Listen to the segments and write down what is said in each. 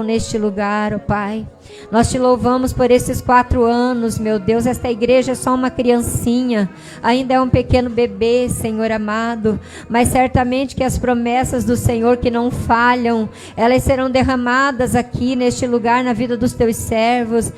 neste lugar, ó Pai. Nós te louvamos por esses 4 anos, meu Deus. Esta igreja é só uma criancinha, ainda é um pequeno bebê, Senhor amado, mas certamente que as promessas do Senhor que não falham, elas serão derramadas aqui neste lugar, na vida dos teus servos,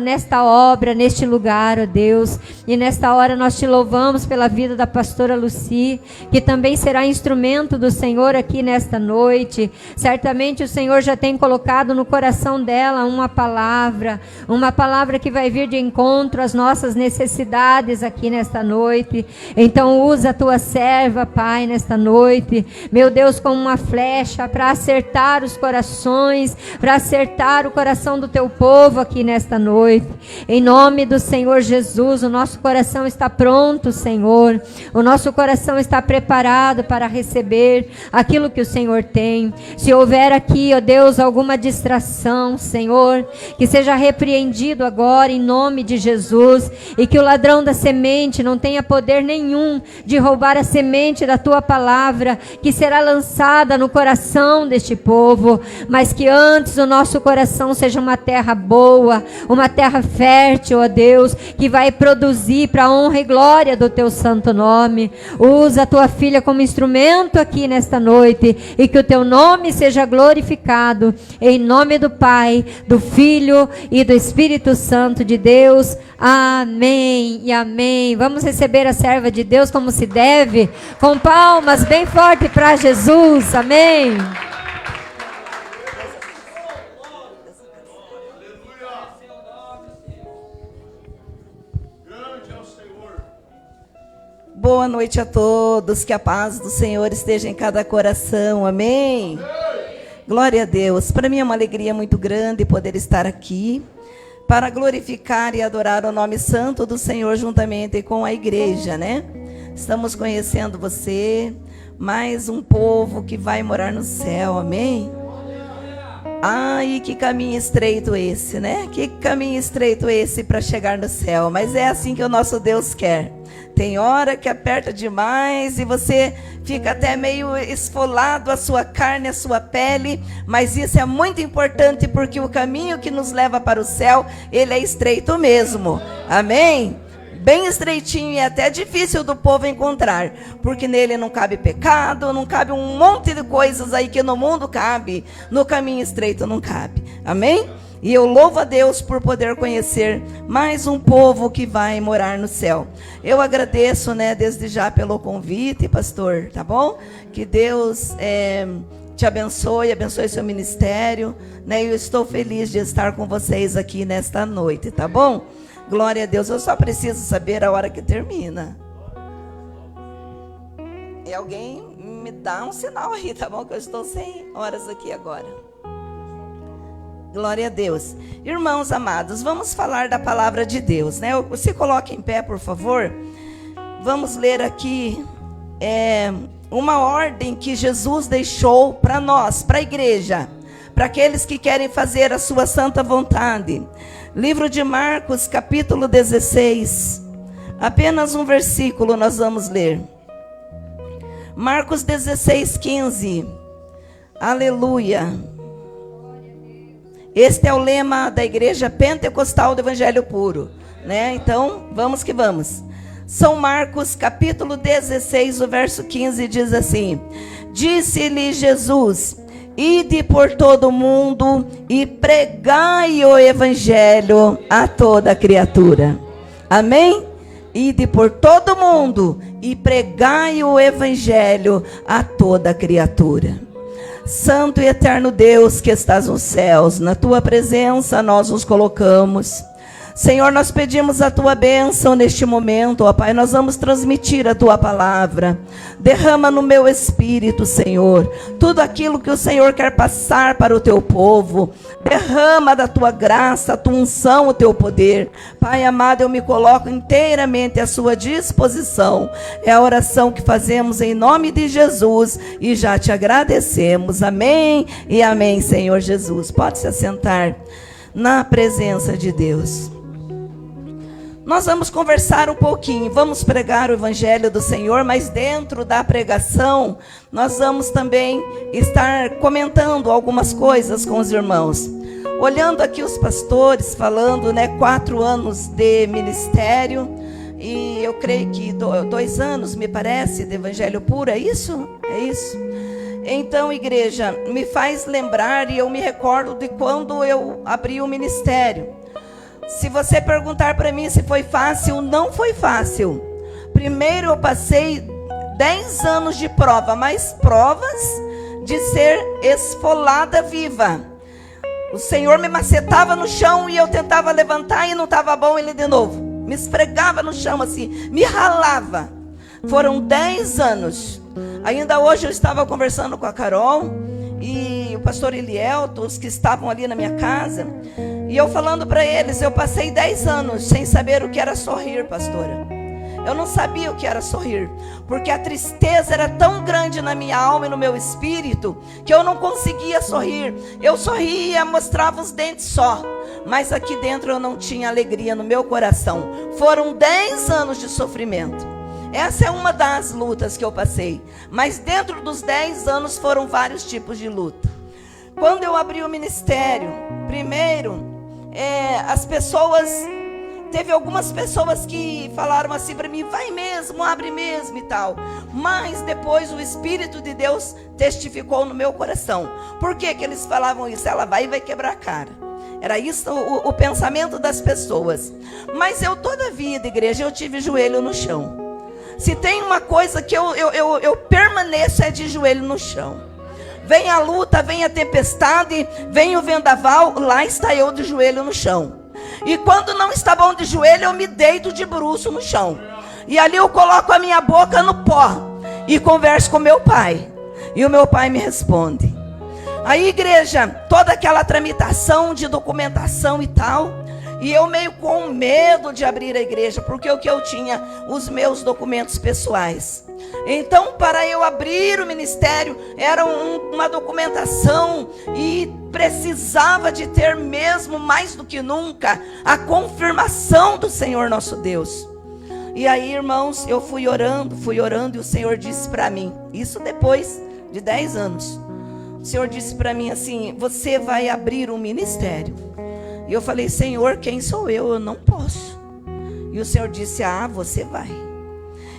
nesta obra, neste lugar, ó Deus. E nesta hora nós te louvamos pela vida da pastora Lucy, que também será instrumento do Senhor aqui nesta noite. Certamente o Senhor já tem colocado no coração dela uma palavra que vai vir de encontro às nossas necessidades aqui nesta noite. Então usa a tua serva, Pai, nesta noite, meu Deus, como uma flecha para acertar os corações, para acertar o coração do teu povo aqui nesta noite. Em nome do Senhor Jesus, o nosso coração está pronto, Senhor. O nosso coração está preparado para receber aquilo que o Senhor tem. Se houver aqui, ó Deus, alguma distração, Senhor, que seja repreendido agora em nome de Jesus, e que o ladrão da semente não tenha poder nenhum de roubar a semente da tua palavra, que será lançada no coração deste povo, mas que antes o nosso coração seja uma terra boa, uma terra fértil, ó Deus, que vai produzir para a honra e glória do teu santo nome. Usa a tua filha como instrumento aqui nesta noite, e que o teu nome seja glorificado, em nome do Pai, do Filho e do Espírito Santo de Deus. Amém e amém. Vamos receber a serva de Deus como se deve, com palmas bem forte para Jesus. Amém. Boa noite a todos, que a paz do Senhor esteja em cada coração, amém? Glória a Deus. Para mim é uma alegria muito grande poder estar aqui para glorificar e adorar o nome santo do Senhor juntamente com a igreja, né? Estamos conhecendo você, mais um povo que vai morar no céu, amém? Ai, que caminho estreito esse, né? Que caminho estreito esse para chegar no céu, mas é assim que o nosso Deus quer. Tem hora que aperta demais e você fica até meio esfolado, a sua carne, a sua pele, mas isso é muito importante, porque o caminho que nos leva para o céu, ele é estreito mesmo, amém? Bem estreitinho, e até difícil do povo encontrar, porque nele não cabe pecado, não cabe um monte de coisas aí que no mundo cabe, no caminho estreito não cabe, amém? E eu louvo a Deus por poder conhecer mais um povo que vai morar no céu. Eu agradeço, né, desde já pelo convite, pastor, tá bom? Que Deus te abençoe, abençoe seu ministério, né? Eu estou feliz de estar com vocês aqui nesta noite, tá bom? Glória a Deus. Eu só preciso saber a hora que termina. E alguém me dá um sinal aí, tá bom? Que eu estou sem horas aqui agora. Glória a Deus. Irmãos amados, vamos falar da palavra de Deus, né? Se coloque em pé, por favor. Vamos ler aqui uma ordem que Jesus deixou para nós, para a igreja, para aqueles que querem fazer a sua santa vontade. Livro de Marcos, capítulo 16. Apenas um versículo nós vamos ler. Marcos 16, 15. Aleluia. Este é o lema da igreja pentecostal do Evangelho Puro, né? Então, vamos que vamos. São Marcos, capítulo 16, o verso 15, diz assim: Disse-lhe Jesus: Ide por todo o mundo e pregai o Evangelho a toda criatura. Amém? Ide por todo o mundo e pregai o Evangelho a toda criatura. Santo e eterno Deus que estás nos céus, na tua presença nós nos colocamos. Senhor, nós pedimos a tua bênção neste momento, ó Pai. Nós vamos transmitir a tua palavra. Derrama no meu espírito, Senhor, tudo aquilo que o Senhor quer passar para o teu povo. Derrama da tua graça, a tua unção, o teu poder. Pai amado, eu me coloco inteiramente à sua disposição. É a oração que fazemos em nome de Jesus e já te agradecemos. Amém e amém, Senhor Jesus. Pode se assentar na presença de Deus. nós vamos conversar um pouquinho, vamos pregar o Evangelho do Senhor, mas dentro da pregação, nós vamos também estar comentando algumas coisas com os irmãos. Olhando aqui os pastores, falando, 4 anos de ministério, e eu creio que 2 anos, me parece, de Evangelho Puro, é isso? É isso. Então, igreja, me faz lembrar, e eu me recordo de quando eu abri o ministério. Se você perguntar para mim se foi fácil, não foi fácil. Primeiro eu passei 10 anos de prova, mas provas de ser esfolada viva. O Senhor me macetava no chão e eu tentava levantar e não estava bom, Ele de novo me esfregava no chão assim, me ralava. Foram 10 anos. Ainda hoje eu estava conversando com a Carol e o pastor Elielto, os que estavam ali na minha casa, e eu falando para eles, eu passei 10 anos sem saber o que era sorrir, pastora. Eu não sabia o que era sorrir, porque a tristeza era tão grande na minha alma e no meu espírito, que eu não conseguia sorrir. Eu sorria, mostrava os dentes só, mas aqui dentro eu não tinha alegria no meu coração. Foram 10 anos de sofrimento. Essa é uma das lutas que eu passei, mas dentro dos 10 anos foram vários tipos de luta. Quando eu abri o ministério, primeiro, as pessoas... Teve algumas pessoas que falaram assim para mim, vai mesmo, abre mesmo e tal. Mas depois o Espírito de Deus testificou no meu coração. Por que que eles falavam isso? Ela vai e vai quebrar a cara. Era isso o pensamento das pessoas. Mas eu toda a vida, igreja, eu tive joelho no chão. Se tem uma coisa que eu permaneço é de joelho no chão. Vem a luta, vem a tempestade, vem o vendaval, lá está eu de joelho no chão. E quando não está bom de joelho, eu me deito de bruço no chão. E ali eu coloco a minha boca no pó e converso com meu pai. E o meu pai me responde. Aí, igreja, toda aquela tramitação de documentação e tal. E eu meio com medo de abrir a igreja, porque o que eu tinha, os meus documentos pessoais. Então, para eu abrir o ministério, era uma documentação e precisava de ter mesmo, mais do que nunca, a confirmação do Senhor nosso Deus. E aí, irmãos, eu fui orando e o Senhor disse para mim, isso depois de 10 anos. O Senhor disse para mim assim, você vai abrir um ministério. E eu falei, Senhor, quem sou eu? Eu não posso. E o Senhor disse, você vai.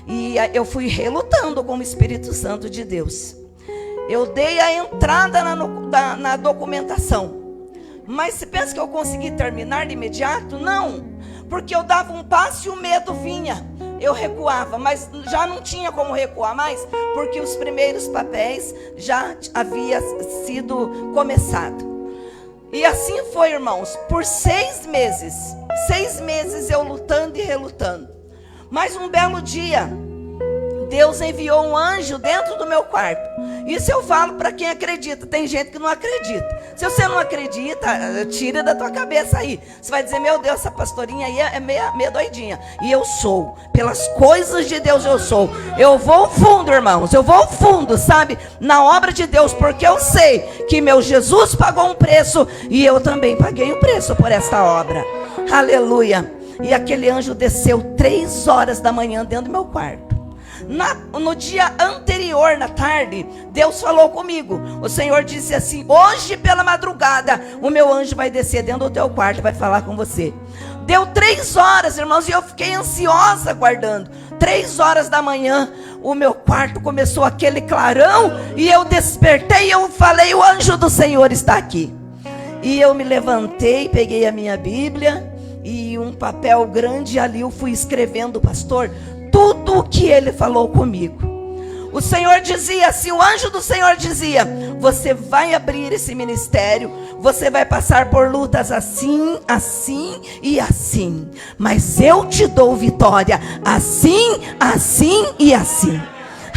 E eu fui relutando com o Espírito Santo de Deus. Eu dei a entrada na documentação. Mas você pensa que eu consegui terminar de imediato? Não. Porque eu dava um passo e o medo vinha. Eu recuava, mas já não tinha como recuar mais, porque os primeiros papéis já havia sido começado. E assim foi, irmãos, por 6 meses. 6 meses eu lutando e relutando. Mas um belo dia, Deus enviou um anjo dentro do meu quarto. Isso eu falo para quem acredita. Tem gente que não acredita. Se você não acredita, tira da tua cabeça aí. Você vai dizer, meu Deus, essa pastorinha aí é meio doidinha. E eu sou. Pelas coisas de Deus eu sou. Eu vou fundo, irmãos. Eu vou fundo, sabe? Na obra de Deus. Porque eu sei que meu Jesus pagou um preço. E eu também paguei um preço por esta obra. Aleluia. E aquele anjo desceu 3 horas da manhã dentro do meu quarto. No dia anterior, na tarde, Deus falou comigo. O Senhor disse assim, hoje pela madrugada, o meu anjo vai descer dentro do teu quarto e vai falar com você. Deu 3 horas, irmãos, e eu fiquei ansiosa aguardando. 3 horas da manhã, o meu quarto começou aquele clarão, e eu despertei e eu falei, o anjo do Senhor está aqui. E eu me levantei, peguei a minha Bíblia, e um papel grande ali eu fui escrevendo, pastor, tudo o que ele falou comigo. O Senhor dizia assim, o anjo do Senhor dizia, você vai abrir esse ministério, você vai passar por lutas assim, assim e assim, mas eu te dou vitória, assim, assim e assim.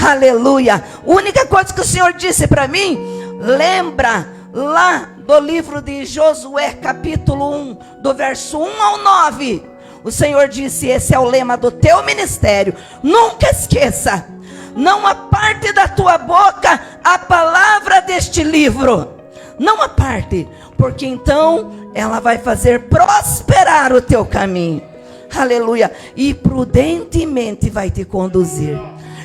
Aleluia. A única coisa que o Senhor disse para mim, lembra lá do livro de Josué capítulo 1, do verso 1 ao 9, o Senhor disse, esse é o lema do teu ministério, nunca esqueça, não aparte da tua boca a palavra deste livro, não aparte, porque então ela vai fazer prosperar o teu caminho. aleluia, e prudentemente vai te conduzir.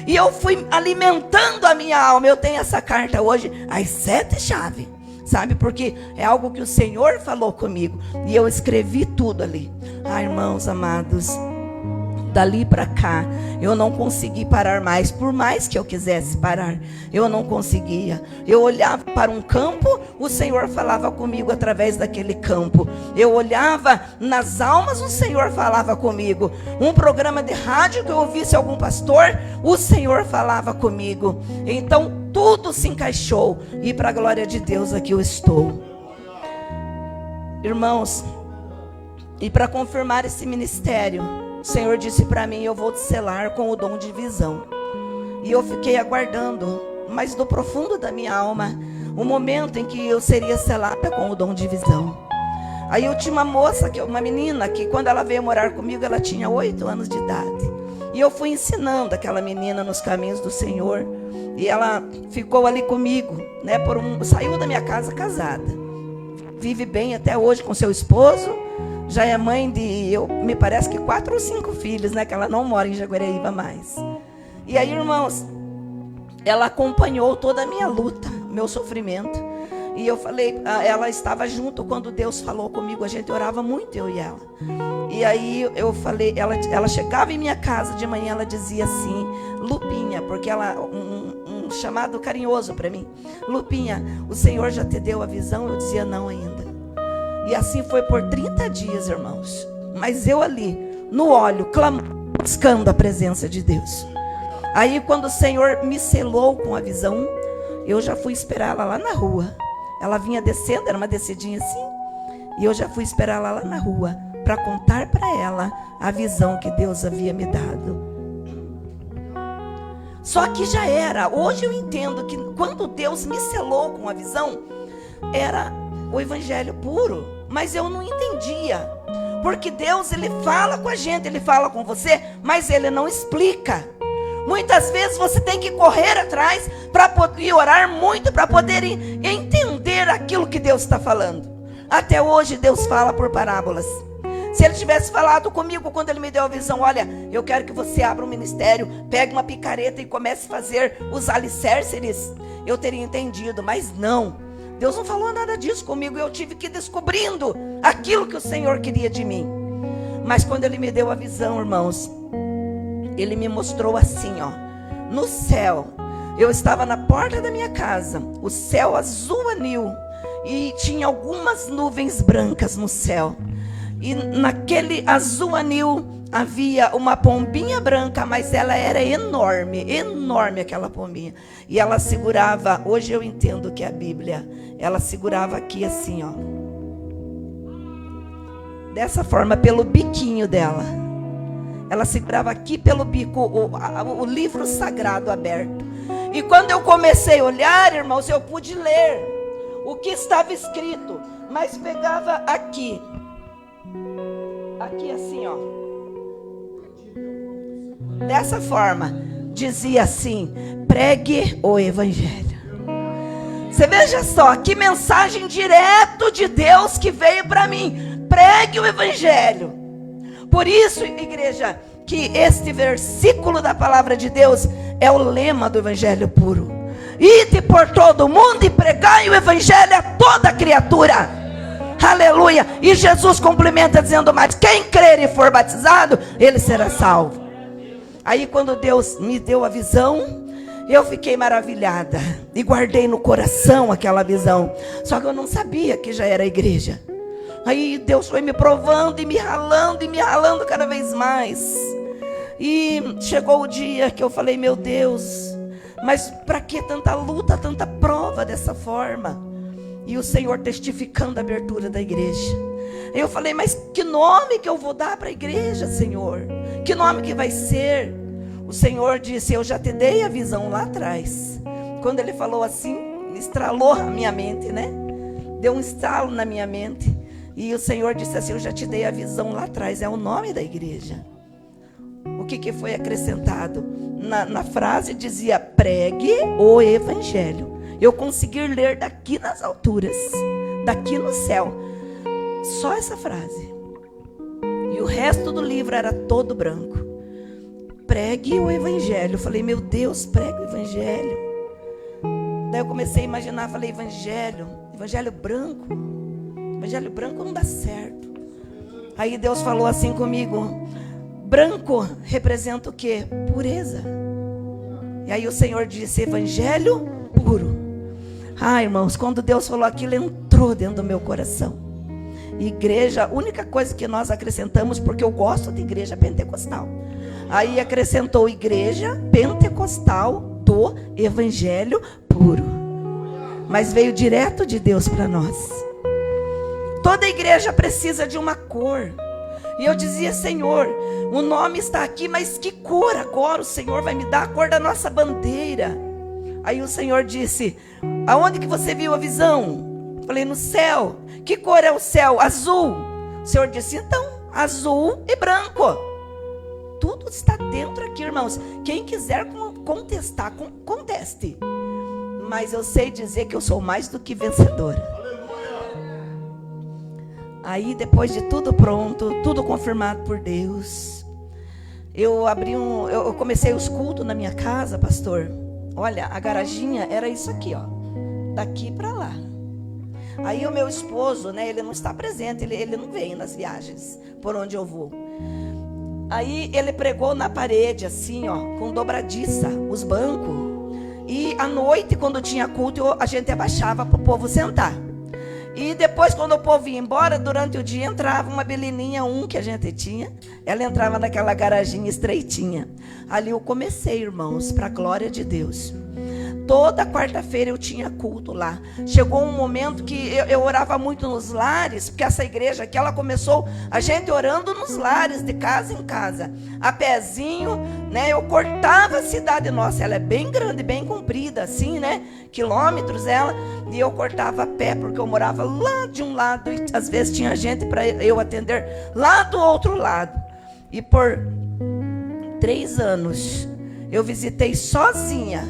E eu fui alimentando a minha alma. Eu tenho essa carta hoje, as 7 chaves, sabe? Porque é algo que o Senhor falou comigo. E eu escrevi tudo ali. Ah, irmãos amados, dali para cá, eu não consegui parar mais. Por mais que eu quisesse parar, eu não conseguia. Eu olhava para um campo, o Senhor falava comigo através daquele campo. Eu olhava nas almas, o Senhor falava comigo. Um programa de rádio que eu ouvisse algum pastor, o Senhor falava comigo. Então tudo se encaixou. E para a glória de Deus aqui eu estou. Irmãos, e para confirmar esse ministério, o Senhor disse para mim: eu vou te selar com o dom de visão. E eu fiquei aguardando, mas do profundo da minha alma, o momento em que eu seria selada com o dom de visão. Aí eu tinha uma moça, uma menina, que quando ela veio morar comigo, ela tinha 8 anos de idade. E eu fui ensinando aquela menina nos caminhos do Senhor. E ela ficou ali comigo, né? Saiu da minha casa casada. Vive bem até hoje com seu esposo. Já é mãe de, me parece que 4 ou 5 filhos, né? Que ela não mora em Jaguareíba mais. E aí, irmãos, ela acompanhou toda a minha luta, meu sofrimento. E eu falei, ela estava junto quando Deus falou comigo. A gente orava muito, eu e ela. E aí eu falei, ela chegava em minha casa de manhã, ela dizia assim: Lupinha, porque ela, um chamado carinhoso para mim: Lupinha, o Senhor já te deu a visão? Eu dizia: não ainda. E assim foi por 30 dias, irmãos. Mas eu ali, no óleo, clamando, buscando a presença de Deus. Aí quando o Senhor me selou com a visão, eu já fui esperar ela lá na rua. Ela vinha descendo, era uma descidinha assim. E eu já fui esperar ela lá na rua, para contar para ela a visão que Deus havia me dado. Só que já era. Hoje eu entendo que quando Deus me selou com a visão, era o evangelho puro. Mas eu não entendia. Porque Deus, Ele fala com a gente, Ele fala com você, mas Ele não explica. Muitas vezes você tem que correr atrás para poder orar muito, para poder entender aquilo que Deus está falando. Até hoje Deus fala por parábolas. Se Ele tivesse falado comigo quando Ele me deu a visão: olha, eu quero que você abra um ministério, pegue uma picareta e comece a fazer os alicerces, eu teria entendido. Mas não, Deus não falou nada disso comigo. Eu tive que ir descobrindo aquilo que o Senhor queria de mim. Mas quando Ele me deu a visão, irmãos, Ele me mostrou assim, ó, no céu. Eu estava na porta da minha casa, o céu azul anil, e tinha algumas nuvens brancas no céu. E naquele azul anil havia uma pombinha branca, mas ela era enorme, enorme aquela pombinha. E ela segurava, hoje eu entendo que é a Bíblia, ela segurava aqui assim, ó, dessa forma, pelo biquinho dela. Ela segurava aqui pelo bico o livro sagrado aberto. E quando eu comecei a olhar, irmãos, eu pude ler o que estava escrito, mas pegava aqui assim, ó, dessa forma, dizia assim: pregue o evangelho. Você veja só, que mensagem direto de Deus que veio para mim: pregue o evangelho. Por isso, igreja, que este versículo da palavra de Deus é o lema do evangelho puro: ide por todo o mundo e pregai o evangelho a toda criatura. Aleluia. E Jesus complementa dizendo mais: quem crer e for batizado, ele será salvo. Aí quando Deus me deu a visão, eu fiquei maravilhada e guardei no coração aquela visão. Só que eu não sabia que já era a igreja. Aí Deus foi me provando e me ralando cada vez mais. E chegou o dia que eu falei: meu Deus, mas para que tanta luta, tanta prova dessa forma? E o Senhor testificando a abertura da igreja. Eu falei: mas que nome que eu vou dar para a igreja, Senhor? Que nome que vai ser? O Senhor disse: eu já te dei a visão lá atrás. Quando Ele falou assim, estralou a minha mente, né? Deu um estalo na minha mente. E o Senhor disse assim: eu já te dei a visão lá atrás. É o nome da igreja. O que foi acrescentado? Na frase dizia: pregue o evangelho. Eu consegui ler daqui nas alturas, daqui no céu, só essa frase. E o resto do livro era todo branco. Pregue o evangelho. Eu falei, meu Deus, pregue o evangelho. Daí eu comecei a imaginar, falei, evangelho branco. Evangelho branco não dá certo. Aí Deus falou assim comigo, branco representa o quê? Pureza. E aí o Senhor disse, evangelho puro. Ah, irmãos, quando Deus falou aquilo, entrou dentro do meu coração. Igreja, a única coisa que nós acrescentamos, porque eu gosto de igreja pentecostal. Aí acrescentou igreja pentecostal do evangelho puro. Mas veio direto de Deus para nós. Toda igreja precisa de uma cor. E eu dizia, Senhor, o nome está aqui, mas que cor agora o Senhor vai me dar? A cor da nossa bandeira. Aí o Senhor disse, aonde que você viu a visão? Eu falei, no céu. Que cor é o céu? Azul. O Senhor disse, então, azul e branco. Tudo está dentro aqui, irmãos. Quem quiser contestar, conteste. Mas eu sei dizer que eu sou mais do que vencedora. Aí, depois de tudo pronto, tudo confirmado por Deus, eu comecei os cultos na minha casa, pastor. Olha, a garaginha era isso aqui, ó, daqui para lá. Aí o meu esposo, né, ele não está presente, ele não vem nas viagens por onde eu vou. Aí ele pregou na parede, assim, ó, com dobradiça, os bancos. E à noite, quando tinha culto, a gente abaixava para o povo sentar. E depois, quando o povo ia embora, durante o dia, entrava uma belininha, que a gente tinha. Ela entrava naquela garaginha estreitinha. Ali eu comecei, irmãos, para a glória de Deus. Toda quarta-feira eu tinha culto lá. Chegou um momento que eu orava muito nos lares, porque essa igreja aqui, ela começou a gente orando nos lares, de casa em casa. A pezinho, né? Eu cortava a cidade nossa. Ela é bem grande, bem comprida, assim, né? Quilômetros ela. E eu cortava a pé, porque eu morava lá de um lado. E às vezes tinha gente para eu atender lá do outro lado. E por 3 anos, eu visitei sozinha.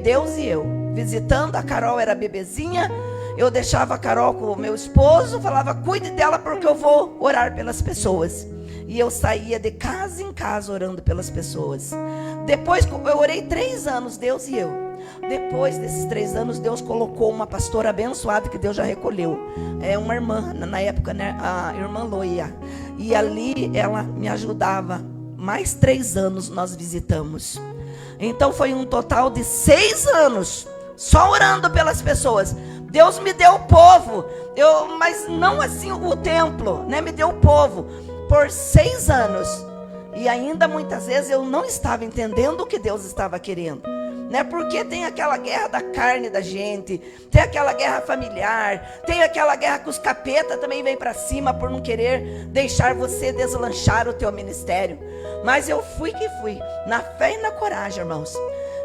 Deus e eu, visitando. A Carol era bebezinha. Eu deixava a Carol com o meu esposo, falava, cuide dela porque eu vou orar pelas pessoas. E eu saía de casa em casa orando pelas pessoas. Depois eu orei 3 anos, Deus e eu. Depois desses 3 anos, Deus colocou uma pastora abençoada, que Deus já recolheu. É uma irmã, na época, né, a irmã Loia. E ali ela me ajudava. Mais 3 anos nós visitamos. Então foi um total de 6 anos só orando pelas pessoas. Deus me deu o povo, mas não assim o templo, né? Me deu o povo por 6 anos. E ainda muitas vezes eu não estava entendendo o que Deus estava querendo, né? Porque tem aquela guerra da carne da gente, tem aquela guerra familiar, tem aquela guerra que os capeta também vem para cima por não querer deixar você deslanchar o teu ministério. Mas eu fui que fui, na fé e na coragem, irmãos.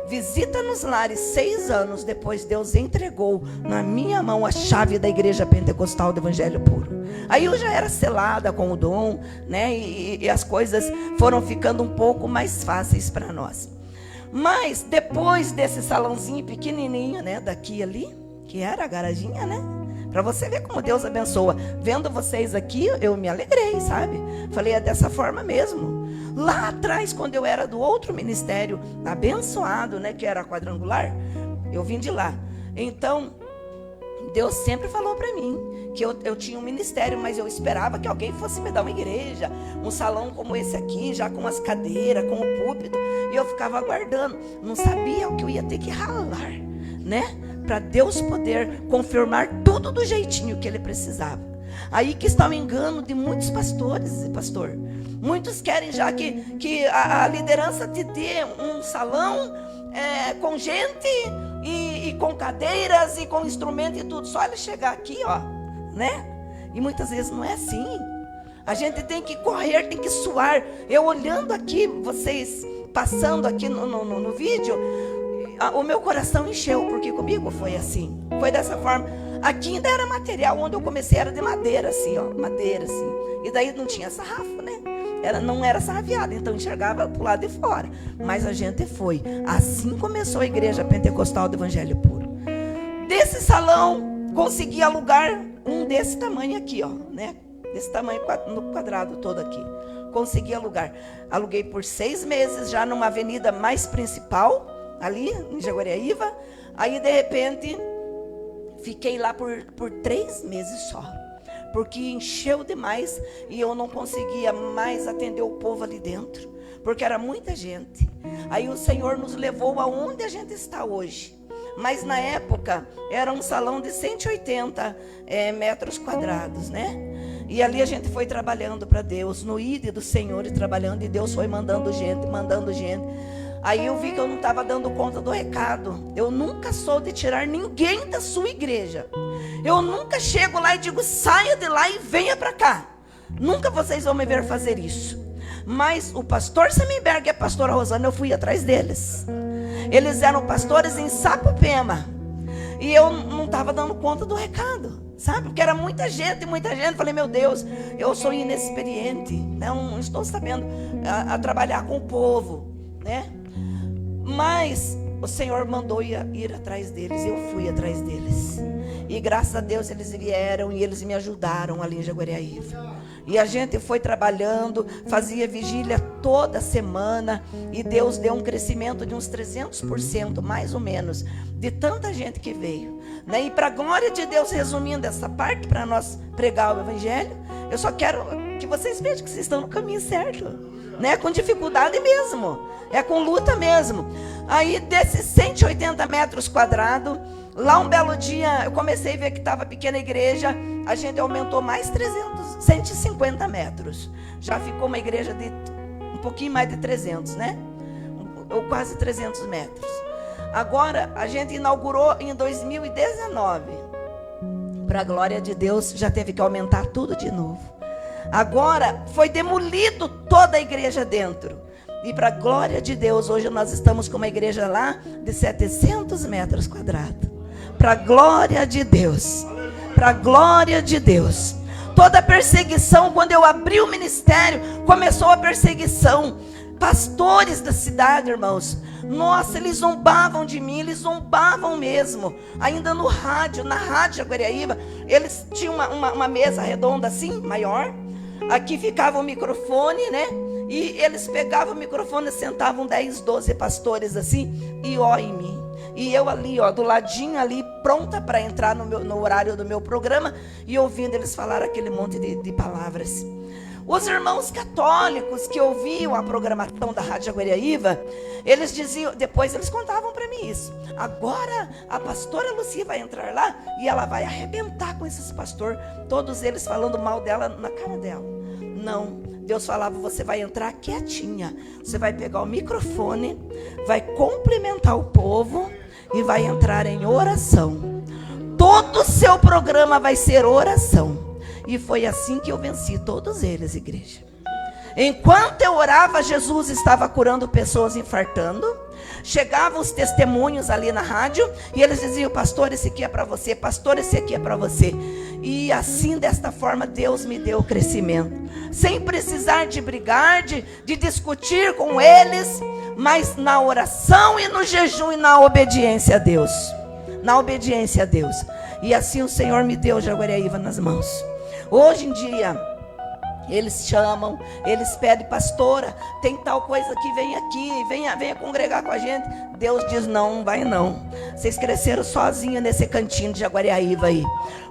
Visita nos lares, 6 anos depois, Deus entregou na minha mão a chave da igreja pentecostal do evangelho puro. Aí eu já era selada com o dom, né? E as coisas foram ficando um pouco mais fáceis para nós. Mas depois desse salãozinho pequenininho, né, daqui ali, que era a garaginha, né? Para você ver como Deus abençoa. Vendo vocês aqui, eu me alegrei, sabe? Falei, é dessa forma mesmo. Lá atrás, quando eu era do outro ministério abençoado, né, que era quadrangular, eu vim de lá. Então, Deus sempre falou para mim que eu tinha um ministério, mas eu esperava que alguém fosse me dar uma igreja, um salão como esse aqui, já com as cadeiras, com o púlpito. E eu ficava aguardando. Não sabia o que eu ia ter que ralar, né? Para Deus poder confirmar tudo do jeitinho que Ele precisava. Aí que está o engano de muitos pastores e pastor. Muitos querem já que a liderança te dê um salão com gente e com cadeiras e com instrumento e tudo. Só ele chegar aqui, ó, né? E muitas vezes não é assim. A gente tem que correr, tem que suar. Eu olhando aqui, vocês passando aqui no vídeo, o meu coração encheu, porque comigo foi assim. Foi dessa forma. Aqui ainda era material, onde eu comecei era de madeira, assim, ó. Madeira, assim. E daí não tinha sarrafo, né? Não era sarrafiado, então enxergava pro lado de fora. Mas a gente foi. Assim começou a igreja pentecostal do evangelho puro. Desse salão, consegui alugar um desse tamanho aqui, ó, né? desse tamanho no quadrado todo aqui. Consegui alugar. Aluguei por 6 meses, já numa avenida mais principal, ali em Jaguariaíva. Aí, de repente, fiquei lá por 3 meses só. Porque encheu demais e eu não conseguia mais atender o povo ali dentro. Porque era muita gente. Aí o Senhor nos levou aonde a gente está hoje. Mas na época era um salão de 180 metros quadrados, né? E ali a gente foi trabalhando para Deus, no ID do Senhor e trabalhando. E Deus foi mandando gente, mandando gente. Aí eu vi que eu não estava dando conta do recado. Eu nunca sou de tirar ninguém da sua igreja. Eu nunca chego lá e digo, saia de lá e venha para cá. Nunca vocês vão me ver fazer isso. Mas o pastor Samenberg e a pastora Rosana, eu fui atrás deles. Eles eram pastores em Sapopema. E eu não estava dando conta do recado, sabe? Porque era muita gente. Falei, meu Deus, eu sou inexperiente, né? Não estou sabendo a trabalhar com o povo, né? Mas o Senhor mandou ir atrás deles. Eu fui atrás deles. E graças a Deus eles vieram e eles me ajudaram ali em Jaguariaíva. E a gente foi trabalhando, fazia vigília toda semana. E Deus deu um crescimento de uns 300%, mais ou menos, de tanta gente que veio, né? E para a glória de Deus, resumindo essa parte, para nós pregar o Evangelho, eu só quero que vocês vejam que vocês estão no caminho certo, né? Com dificuldade mesmo, é com luta mesmo. Aí desses 180 metros quadrados, lá um belo dia, eu comecei a ver que estava pequena a igreja, a gente aumentou mais 150 metros. Já ficou uma igreja de um pouquinho mais de 300, né? Ou quase 300 metros. Agora, a gente inaugurou em 2019. Para a glória de Deus, já teve que aumentar tudo de novo. Agora, foi demolido toda a igreja dentro. E para a glória de Deus, hoje nós estamos com uma igreja lá de 700 metros quadrados. Para a glória de Deus. Para a glória de Deus. Toda a perseguição, quando eu abri o ministério, começou a perseguição. Pastores da cidade, irmãos, nossa, eles zombavam de mim, eles zombavam mesmo. Ainda no rádio, na rádio Jaguariaíva, eles tinham uma mesa redonda assim, maior. Aqui ficava o microfone, né? E eles pegavam o microfone, sentavam 10, 12 pastores assim, e ó em mim. E eu ali, ó, do ladinho ali, pronta para entrar no horário do meu programa, e ouvindo eles falar aquele monte de palavras. Os irmãos católicos que ouviam a programação da Rádio Jaguariaíva, eles diziam, depois eles contavam para mim isso. Agora a pastora Lucia vai entrar lá e ela vai arrebentar com esses pastores, todos eles falando mal dela na cara dela. Não, Deus falava, você vai entrar quietinha, você vai pegar o microfone, vai cumprimentar o povo e vai entrar em oração. Todo o seu programa vai ser oração. E foi assim que eu venci todos eles, igreja. Enquanto eu orava, Jesus estava curando pessoas infartando. Chegavam os testemunhos ali na rádio e eles diziam, pastor, esse aqui é para você, pastor, esse aqui é para você. E assim, desta forma, Deus me deu crescimento. Sem precisar de brigar, de discutir com eles, mas na oração e no jejum e na obediência a Deus. Na obediência a Deus. E assim o Senhor me deu Jaguariaíva nas mãos. Hoje em dia, eles chamam, eles pedem, pastora, tem tal coisa aqui, vem aqui, venha congregar com a gente. Deus diz, não vai não. Vocês cresceram sozinhos nesse cantinho de Jaguariaíva aí.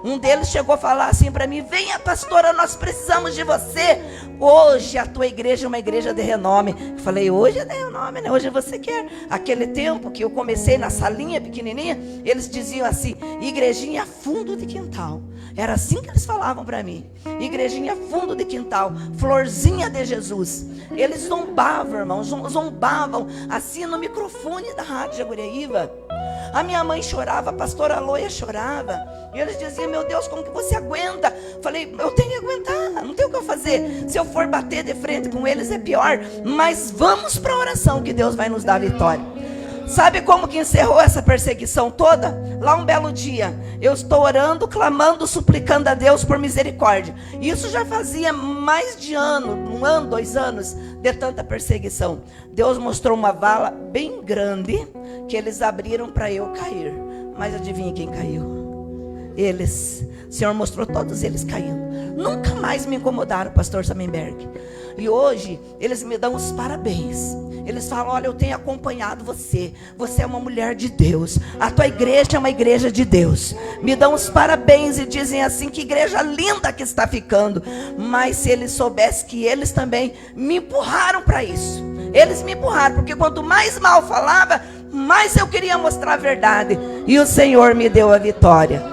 Um deles chegou a falar assim para mim, venha pastora, nós precisamos de você. Hoje a tua igreja é uma igreja de renome. Eu falei, hoje é de renome, né? Hoje você quer. Aquele tempo que eu comecei na salinha pequenininha, eles diziam assim, igrejinha fundo de quintal. Era assim que eles falavam para mim. Igrejinha fundo de quintal, florzinha de Jesus. Eles zombavam, irmãos, zombavam assim no microfone da Rádio Jaguariaíva. A minha mãe chorava, a pastora Loia chorava. E eles diziam, meu Deus, como que você aguenta? Falei, eu tenho que aguentar, não tenho o que eu fazer. Se eu for bater de frente com eles é pior. Mas vamos para a oração que Deus vai nos dar a vitória. Sabe como que encerrou essa perseguição toda? Lá um belo dia, eu estou orando, clamando, suplicando a Deus por misericórdia. Isso já fazia mais de ano, 1 ano, 2 anos de tanta perseguição. Deus mostrou uma vala bem grande que eles abriram para eu cair. Mas adivinha quem caiu? Eles. O Senhor mostrou todos eles caindo. nunca mais me incomodaram, pastor Samenberg. E hoje eles me dão os parabéns. Eles falam: olha, eu tenho acompanhado você. Você é uma mulher de Deus. A tua igreja é uma igreja de Deus. Me dão os parabéns e dizem assim: que igreja linda que está ficando. Mas se eles soubessem que eles também me empurraram para isso. Eles me empurraram, porque quanto mais mal falava, mais eu queria mostrar a verdade. E o Senhor me deu a vitória.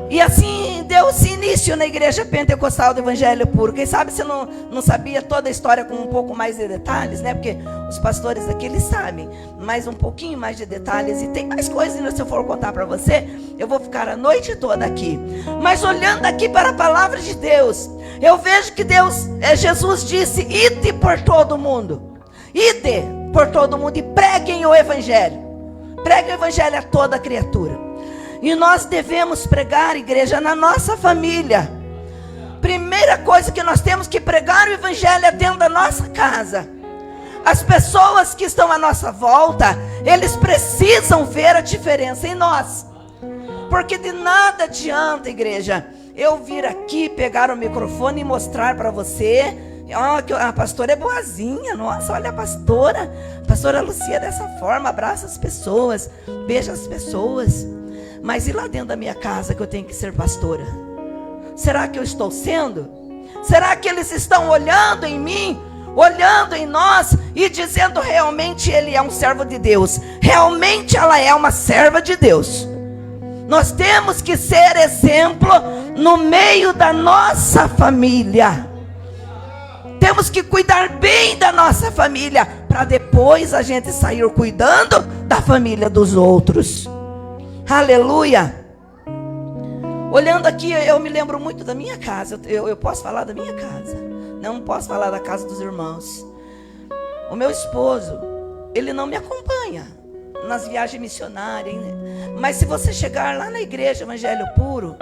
E assim deu-se início na igreja pentecostal do Evangelho Puro. Quem sabe você não sabia toda a história com um pouco mais de detalhes, né? Porque os pastores aqui, eles sabem, mas um pouquinho mais de detalhes. E tem mais coisas, né? Se eu for contar para você, eu vou ficar a noite toda aqui. Mas olhando aqui para a palavra de Deus, eu vejo que Jesus disse: ide por todo mundo. Ide por todo mundo e preguem o Evangelho. Preguem o Evangelho a toda criatura. E nós devemos pregar, igreja, na nossa família. Primeira coisa que nós temos que pregar o Evangelho é dentro da nossa casa. As pessoas que estão à nossa volta, eles precisam ver a diferença em nós. Porque de nada adianta, igreja, eu vir aqui, pegar o microfone e mostrar para você: ó, que a pastora é boazinha. Nossa, olha a pastora Lucia dessa forma, abraça as pessoas, beija as pessoas. Mas e lá dentro da minha casa que eu tenho que ser pastora? Será que eu estou sendo? Será que eles estão olhando em mim, olhando em nós e dizendo: realmente ele é um servo de Deus, realmente ela é uma serva de Deus? Nós temos que ser exemplo no meio da nossa família. Temos que cuidar bem da nossa família, para depois a gente sair cuidando da família dos outros. Aleluia. Olhando aqui, eu me lembro muito da minha casa. Eu posso falar da minha casa, não posso falar da casa dos irmãos. O meu esposo, ele não me acompanha nas viagens missionárias, mas se você chegar lá na igreja Evangelho Puro,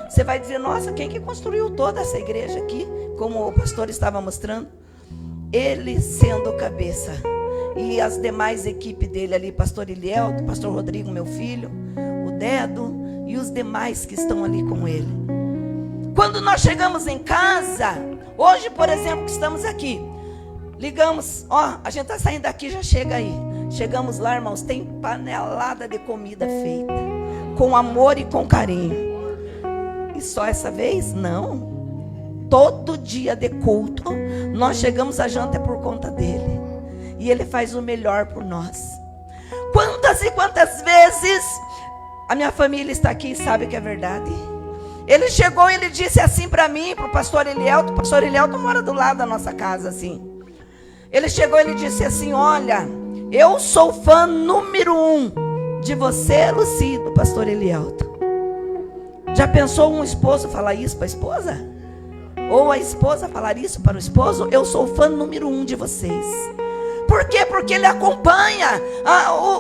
você vai dizer: nossa, quem que construiu toda essa igreja aqui? Como o pastor estava mostrando, ele sendo o cabeça, e as demais equipes dele ali, pastor Elielto, pastor Rodrigo, meu filho, o Dedo e os demais que estão ali com ele. Quando nós chegamos em casa, hoje, por exemplo, que estamos aqui, ligamos, ó, a gente está saindo daqui, já chega aí. Chegamos lá, irmãos, tem panelada de comida feita, com amor e com carinho. E só essa vez? Não. Todo dia de culto, nós chegamos, a janta é por conta dele. E ele faz o melhor por nós. Quantas e quantas vezes a minha família está aqui e sabe que é verdade. Ele chegou e ele disse assim para mim, para o pastor Elielto. O pastor Elielto mora do lado da nossa casa, assim. Ele chegou e ele disse assim: olha, eu sou fã número 1 de você, Luci, do pastor Elielto. Já pensou um esposo falar isso para a esposa? Ou a esposa falar isso para o esposo? Eu sou fã número 1 de vocês. Por quê? Porque ele acompanha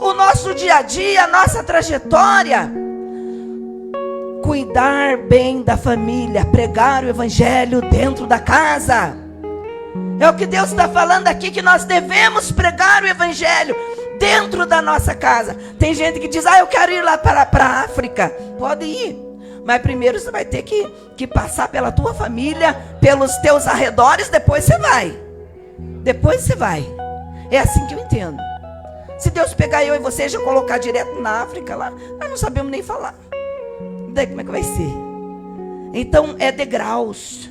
o nosso dia a dia, a nossa trajetória. Cuidar bem da família, pregar o Evangelho dentro da casa. É o que Deus está falando aqui, que nós devemos pregar o Evangelho dentro da nossa casa. Tem gente que diz: eu quero ir lá para a África. Pode ir, mas primeiro você vai ter que passar pela tua família, pelos teus arredores, depois você vai. Depois você vai. É assim que eu entendo. Se Deus pegar eu e você e já colocar direto na África lá, nós não sabemos nem falar. Daí como é que vai ser? Então é degraus.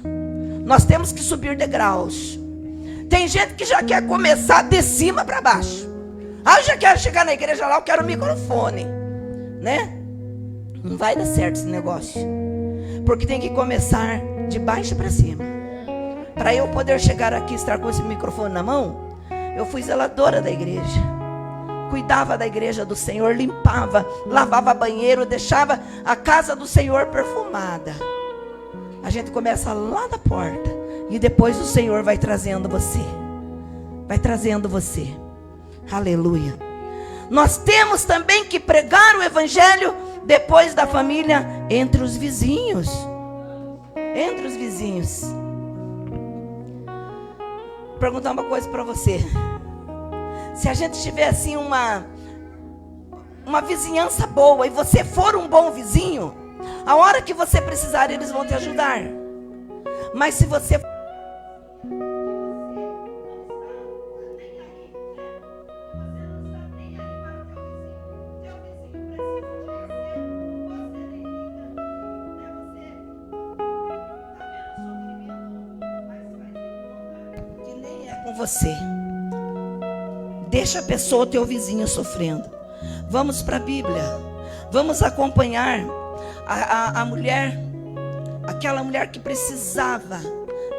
Nós temos que subir degraus. Tem gente que já quer começar de cima para baixo. Eu já quero chegar na igreja lá, eu quero o microfone, né? Não vai dar certo esse negócio. Porque tem que começar de baixo para cima. Para eu poder chegar aqui e estar com esse microfone na mão, eu fui zeladora da igreja. Cuidava da igreja do Senhor, limpava, lavava banheiro, deixava a casa do Senhor perfumada. A gente começa lá da porta e depois o Senhor vai trazendo você. Vai trazendo você. Aleluia. Nós temos também que pregar o Evangelho depois da família, entre os vizinhos. Entre os vizinhos. Vou perguntar uma coisa para você. Se a gente tiver assim uma vizinhança boa e você for um bom vizinho, A hora que você precisar, eles vão te ajudar. Mas se você com você, deixa a pessoa, teu vizinho, sofrendo. Vamos para a Bíblia. Vamos acompanhar a mulher, aquela mulher que precisava,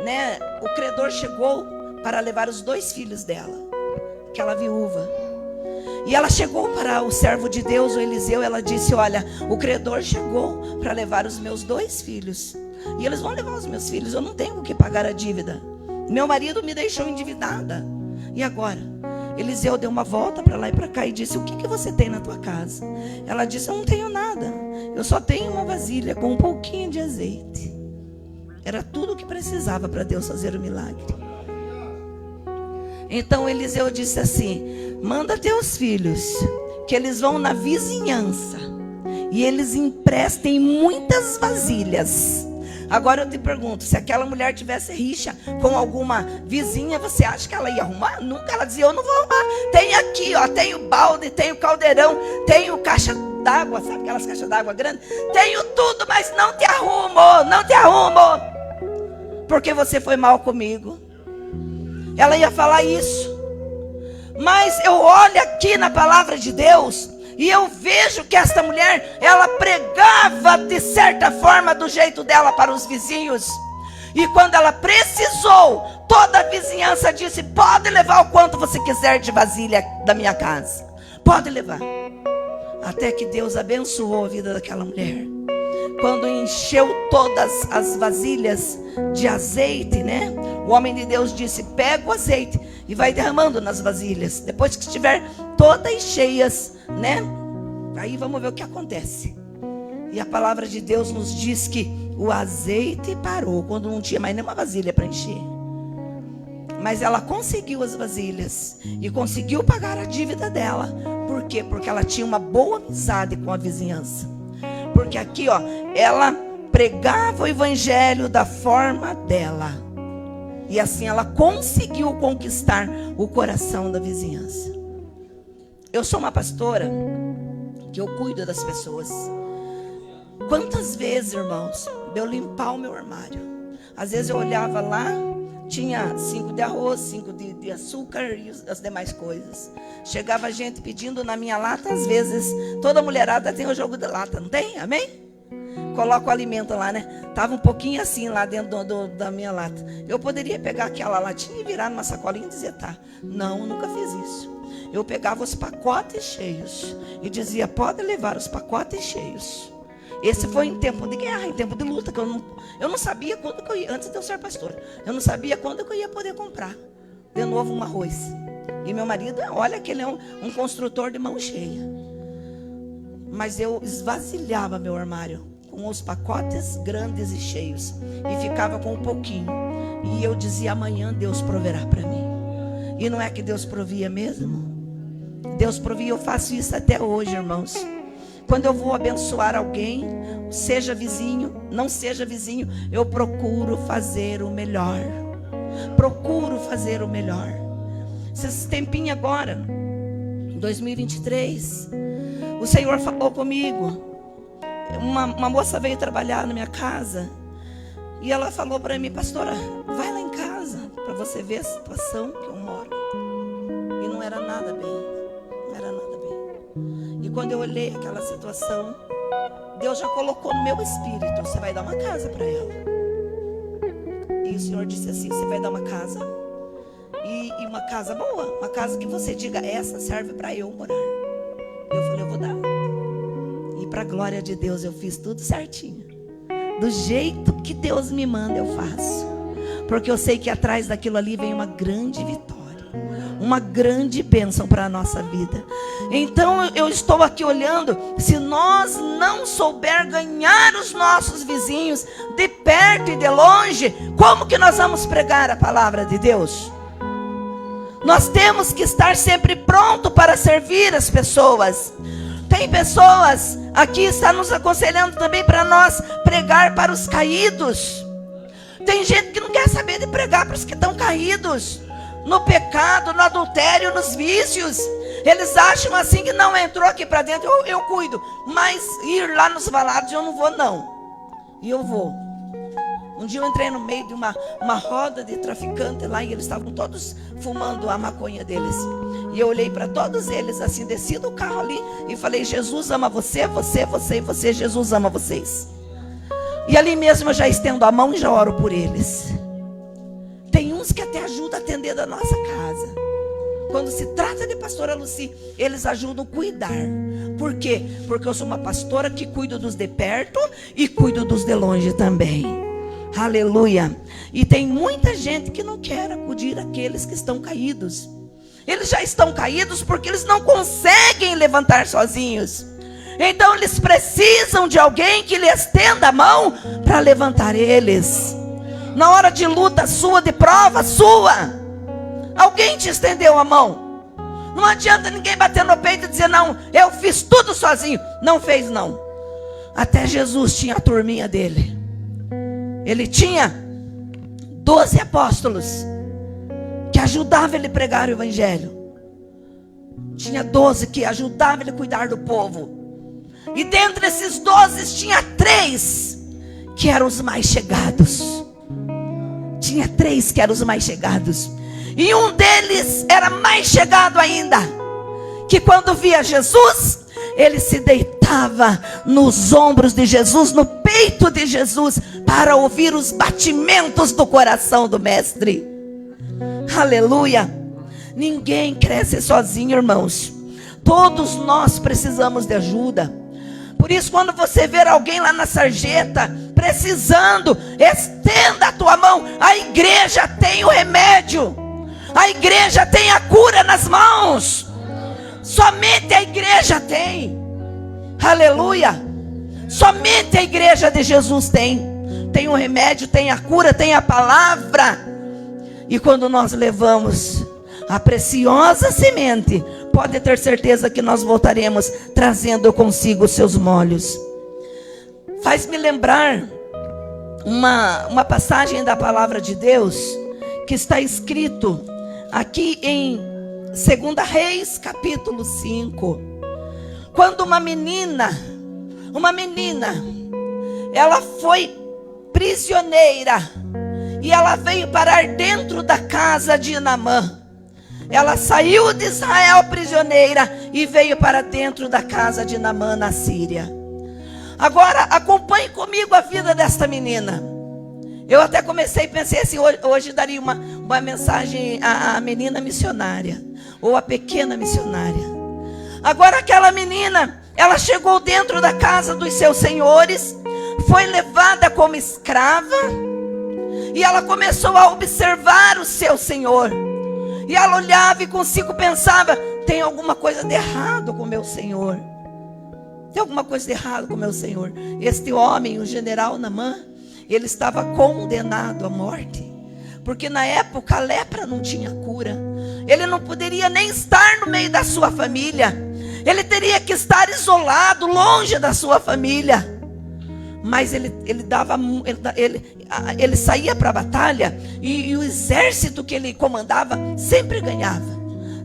né? O credor chegou para levar os 2 filhos dela, aquela viúva. E ela chegou para o servo de Deus, o Eliseu. Ela disse: olha, o credor chegou para levar os meus 2 filhos. E eles vão levar os meus filhos. Eu não tenho o que pagar a dívida. Meu marido me deixou endividada. E agora? Eliseu deu uma volta para lá e para cá e disse: o que você tem na tua casa? Ela disse: eu não tenho nada. Eu só tenho uma vasilha com um pouquinho de azeite. Era tudo o que precisava para Deus fazer o milagre. Então Eliseu disse assim: manda teus filhos, que eles vão na vizinhança e eles emprestem muitas vasilhas. Agora eu te pergunto, se aquela mulher tivesse rixa com alguma vizinha, você acha que ela ia arrumar? Nunca. Ela dizia: eu não vou arrumar. Tem aqui, ó, tem o balde, tem o caldeirão, tem o caixa d'água, sabe aquelas caixas d'água grandes? Tenho tudo, mas não te arrumo, não te arrumo, porque você foi mal comigo. Ela ia falar isso. Mas eu olho aqui na palavra de Deus e eu vejo que esta mulher, ela pregava de certa forma do jeito dela para os vizinhos. E quando ela precisou, toda a vizinhança disse: pode levar o quanto você quiser de vasilha da minha casa. Pode levar. Até que Deus abençoou a vida daquela mulher. Quando encheu todas as vasilhas de azeite, né? O homem de Deus disse: pega o azeite e vai derramando nas vasilhas. Depois que estiver todas cheias, né? Aí vamos ver o que acontece. E a palavra de Deus nos diz que o azeite parou quando não tinha mais nenhuma vasilha para encher. Mas ela conseguiu as vasilhas e conseguiu pagar a dívida dela. Por quê? Porque ela tinha uma boa amizade com a vizinhança. Porque aqui, ó, ela pregava o evangelho da forma dela. E assim ela conseguiu conquistar o coração da vizinhança. Eu sou uma pastora que eu cuido das pessoas. Quantas vezes, irmãos, eu limpar o meu armário. Às vezes eu olhava lá, tinha 5 de arroz, 5 de açúcar e as demais coisas. Chegava gente pedindo na minha lata. Às vezes, toda mulherada tem o jogo de lata, não tem? Amém? Coloca o alimento lá, né? Tava um pouquinho assim lá dentro da minha lata. Eu poderia pegar aquela latinha e virar numa sacolinha e dizer: tá. Não, nunca fiz isso. Eu pegava os pacotes cheios e dizia: pode levar os pacotes cheios. Esse foi em tempo de guerra, em tempo de luta, que eu não sabia quando que eu ia, antes de eu ser pastor, eu não sabia quando que eu ia poder comprar de novo um arroz. E meu marido, olha que ele é um construtor de mão cheia. Mas eu esvaziava meu armário com os pacotes grandes e cheios e ficava com um pouquinho. E eu dizia: amanhã Deus proverá para mim. E não é que Deus provia mesmo? Deus provia. Eu faço isso até hoje, irmãos. Quando eu vou abençoar alguém, seja vizinho, não seja vizinho, eu procuro fazer o melhor. Procuro fazer o melhor. Esses tempinhos agora, em 2023, o Senhor falou comigo. Uma moça veio trabalhar na minha casa e ela falou para mim: pastora, vai lá em casa para você ver a situação que eu moro. E não era nada bem. Não era nada bem. E quando eu olhei aquela situação, Deus já colocou no meu espírito: você vai dar uma casa para ela. E o Senhor disse assim: você vai dar uma casa, e uma casa boa, uma casa que você diga: essa serve para eu morar. Eu falei: eu vou dar. E para a glória de Deus eu fiz tudo certinho, do jeito que Deus me manda eu faço, porque eu sei que atrás daquilo ali vem uma grande vitória, uma grande bênção para a nossa vida. Então eu estou aqui olhando. Se nós não souber ganhar os nossos vizinhos de perto e de longe, como que nós vamos pregar a palavra de Deus? Nós temos que estar sempre pronto para servir as pessoas. Tem pessoas aqui está nos aconselhando também para nós pregar para os caídos. Tem gente que não quer saber de pregar para os que estão caídos no pecado, no adultério, nos vícios. Eles acham assim que não entrou aqui para dentro, eu cuido, mas ir lá nos valados eu não vou não. E eu vou. Um dia eu entrei no meio de uma roda de traficantes lá, e eles estavam todos fumando a maconha deles. E eu olhei para todos eles assim, desci do carro ali e falei: Jesus ama você, você e você, Jesus ama vocês. E ali mesmo eu já estendo a mão e já oro por eles. Tem uns que até ajudam a atender da nossa casa. Quando se trata de pastora Lucy, eles ajudam a cuidar. Por quê? Porque eu sou uma pastora que cuido dos de perto e cuido dos de longe também. Aleluia. E tem muita gente que não quer acudir àqueles que estão caídos. Eles já estão caídos porque eles não conseguem levantar sozinhos. Então eles precisam de alguém que lhes estenda a mão para levantar eles. Na hora de luta sua, de prova sua, alguém te estendeu a mão. Não adianta ninguém bater no peito e dizer: não, eu fiz tudo sozinho. Não fez não. Até Jesus tinha a turminha dele. Ele tinha 12 apóstolos que ajudavam ele a pregar o evangelho. Tinha 12 que ajudavam ele a cuidar do povo. E dentre esses 12 tinha 3 que eram os mais chegados. Tinha 3 que eram os mais chegados. E um deles era mais chegado ainda, que quando via Jesus, ele se deitava nos ombros de Jesus, no peito de Jesus, para ouvir os batimentos do coração do mestre. Aleluia. Ninguém cresce sozinho, irmãos. Todos nós precisamos de ajuda. Por isso, quando você ver alguém lá na sarjeta precisando, estenda a tua mão. A igreja tem o remédio. A igreja tem a cura nas mãos. Somente a igreja tem. Aleluia. Somente a igreja de Jesus tem. Tem o remédio, tem a cura, tem a palavra. E quando nós levamos a preciosa semente, pode ter certeza que nós voltaremos trazendo consigo os seus molhos. Faz-me lembrar uma passagem da palavra de Deus que está escrito aqui em 2 Reis, capítulo 5. Quando uma menina, ela foi prisioneira e ela veio parar dentro da casa de Naamã. Ela saiu de Israel prisioneira e veio para dentro da casa de Naamã na Síria. Agora acompanhe comigo a vida desta menina. Eu até comecei e pensei assim, hoje daria uma mensagem à menina missionária, ou a pequena missionária. Agora aquela menina, ela chegou dentro da casa dos seus senhores, foi levada como escrava, e ela começou a observar o seu senhor. E ela olhava e consigo pensava: tem alguma coisa de errado com o meu senhor. Tem alguma coisa de errado com o meu senhor. Este homem, o general Naamã, ele estava condenado à morte. Porque na época a lepra não tinha cura. Ele não poderia nem estar no meio da sua família. Ele teria que estar isolado, longe da sua família. Mas ele saía para a batalha e o exército que ele comandava sempre ganhava.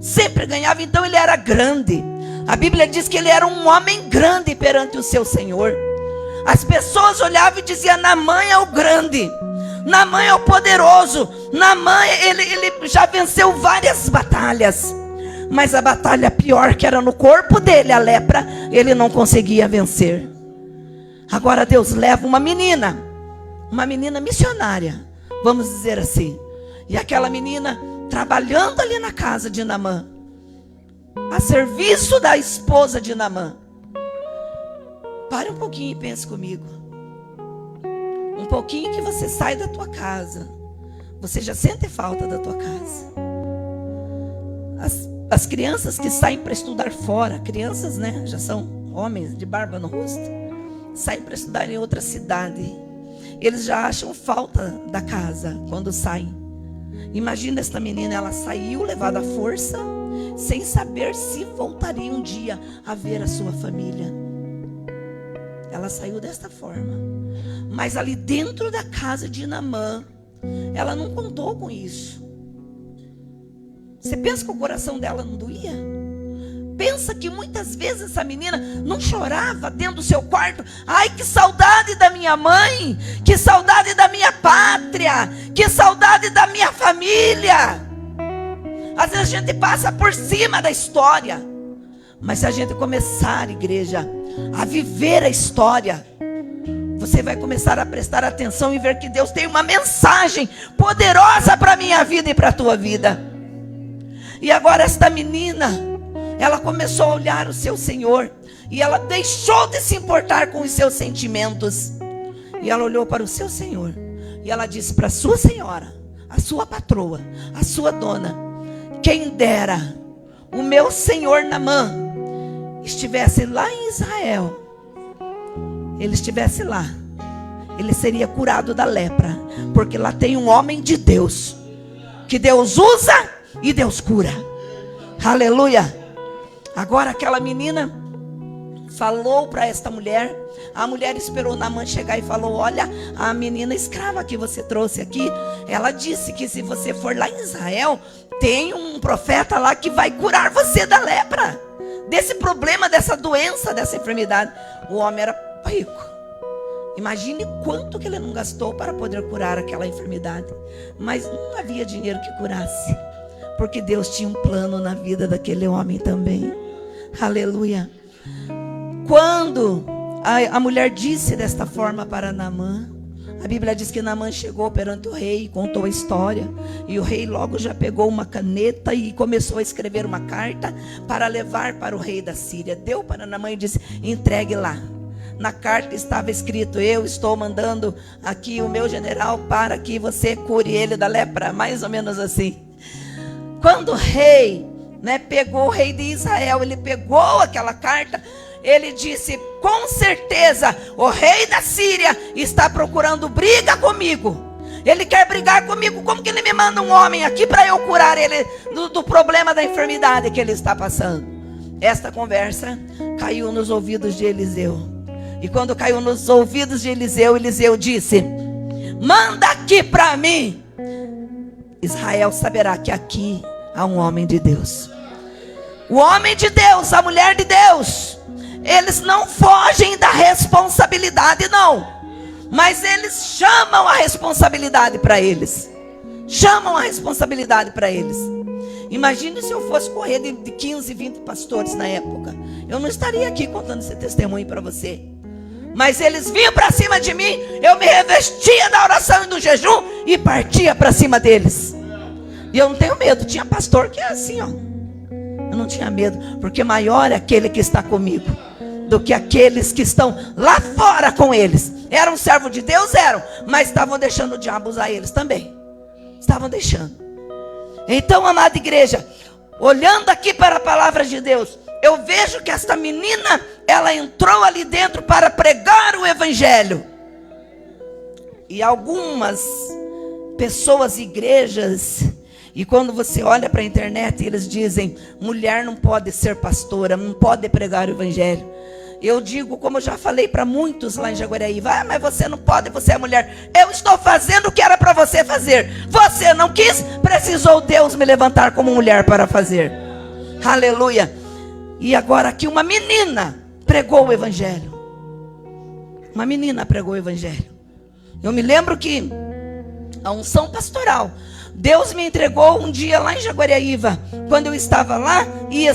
Sempre ganhava, então ele era grande. A Bíblia diz que ele era um homem grande perante o seu Senhor. As pessoas olhavam e diziam: Naamã é o grande, Naamã é o poderoso, Naamã ele já venceu várias batalhas. Mas a batalha pior, que era no corpo dele, a lepra, ele não conseguia vencer. Agora Deus leva uma menina missionária, vamos dizer assim. E aquela menina trabalhando ali na casa de Naamã, a serviço da esposa de Naamã. Pare um pouquinho e pense comigo. Um pouquinho que você sai da tua casa, você já sente falta da tua casa. As crianças que saem para estudar fora, crianças, né, já são homens de barba no rosto, saem para estudar em outra cidade. Eles já acham falta da casa quando saem. Imagina esta menina, ela saiu levada à força, sem saber se voltaria um dia a ver a sua família. ela saiu desta forma. Mas ali dentro da casa de Naamã, ela não contou com isso. Você pensa que o coração dela não doía? Pensa que muitas vezes essa menina não chorava dentro do seu quarto. Ai, que saudade da minha mãe, que saudade da minha pátria, que saudade da minha família. Às vezes a gente passa por cima da história, mas se a gente começar, igreja, a viver a história, você vai começar a prestar atenção e ver que Deus tem uma mensagem poderosa para a minha vida e para a tua vida. E agora esta menina, ela começou a olhar o seu Senhor, e ela deixou de se importar com os seus sentimentos, e ela olhou para o seu Senhor, e ela disse para a sua senhora, a sua patroa, a sua dona: quem dera o meu senhor Naamã estivesse lá em Israel, ele estivesse lá, ele seria curado da lepra, porque lá tem um homem de Deus, que Deus usa e Deus cura. Aleluia. Agora aquela menina falou para esta mulher. A mulher esperou Naamã chegar e falou: olha, a menina escrava que você trouxe aqui, ela disse que se você for lá em Israel, tem um profeta lá que vai curar você da lepra, desse problema, dessa doença, dessa enfermidade. O homem era rico. Imagine quanto que ele não gastou para poder curar aquela enfermidade. Mas não havia dinheiro que curasse, porque Deus tinha um plano na vida daquele homem também. Aleluia. Quando a mulher disse desta forma para Naamã, a Bíblia diz que Naamã chegou perante o rei, contou a história, e o rei logo já pegou uma caneta e começou a escrever uma carta para levar para o rei da Síria. Deu para Naamã e disse: entregue lá. Na carta estava escrito: eu estou mandando aqui o meu general para que você cure ele da lepra, mais ou menos assim. Quando o rei, pegou, o rei de Israel, ele pegou aquela carta, ele disse: com certeza o rei da Síria está procurando briga comigo, ele quer brigar comigo. Como que ele me manda um homem aqui para eu curar ele do problema da enfermidade que ele está passando? Esta conversa caiu nos ouvidos de Eliseu. E quando caiu nos ouvidos de Eliseu, Eliseu disse: manda aqui para mim. Israel saberá que aqui há um homem de Deus. O homem de Deus, a mulher de Deus, eles não fogem da responsabilidade, não, mas eles chamam a responsabilidade para eles. Chamam a responsabilidade para eles. Imagine se eu fosse correr de 15, 20 pastores na época. Eu não estaria aqui contando esse testemunho para você. Mas eles vinham para cima de mim, eu me revestia da oração e do jejum e partia para cima deles. E eu não tenho medo. Tinha pastor que é assim, ó. Eu não tinha medo, porque maior é aquele que está comigo do que aqueles que estão lá fora com eles. Eram servos de Deus, eram, mas estavam deixando o diabo usar eles também. Estavam deixando. Então, amada igreja, olhando aqui para a palavra de Deus, eu vejo que esta menina, ela entrou ali dentro para pregar o evangelho. E algumas pessoas, igrejas, e quando você olha para a internet, eles dizem: mulher não pode ser pastora, não pode pregar o evangelho. Eu digo, como eu já falei para muitos lá em Jaguariaíva: mas você não pode, você é mulher. Eu estou fazendo o que era para você fazer. Você não quis, precisou Deus me levantar como mulher para fazer. Aleluia. E agora aqui uma menina pregou o evangelho. Uma menina pregou o evangelho. Eu me lembro que a unção pastoral, Deus me entregou um dia lá em Jaguariaíva. Quando eu estava lá e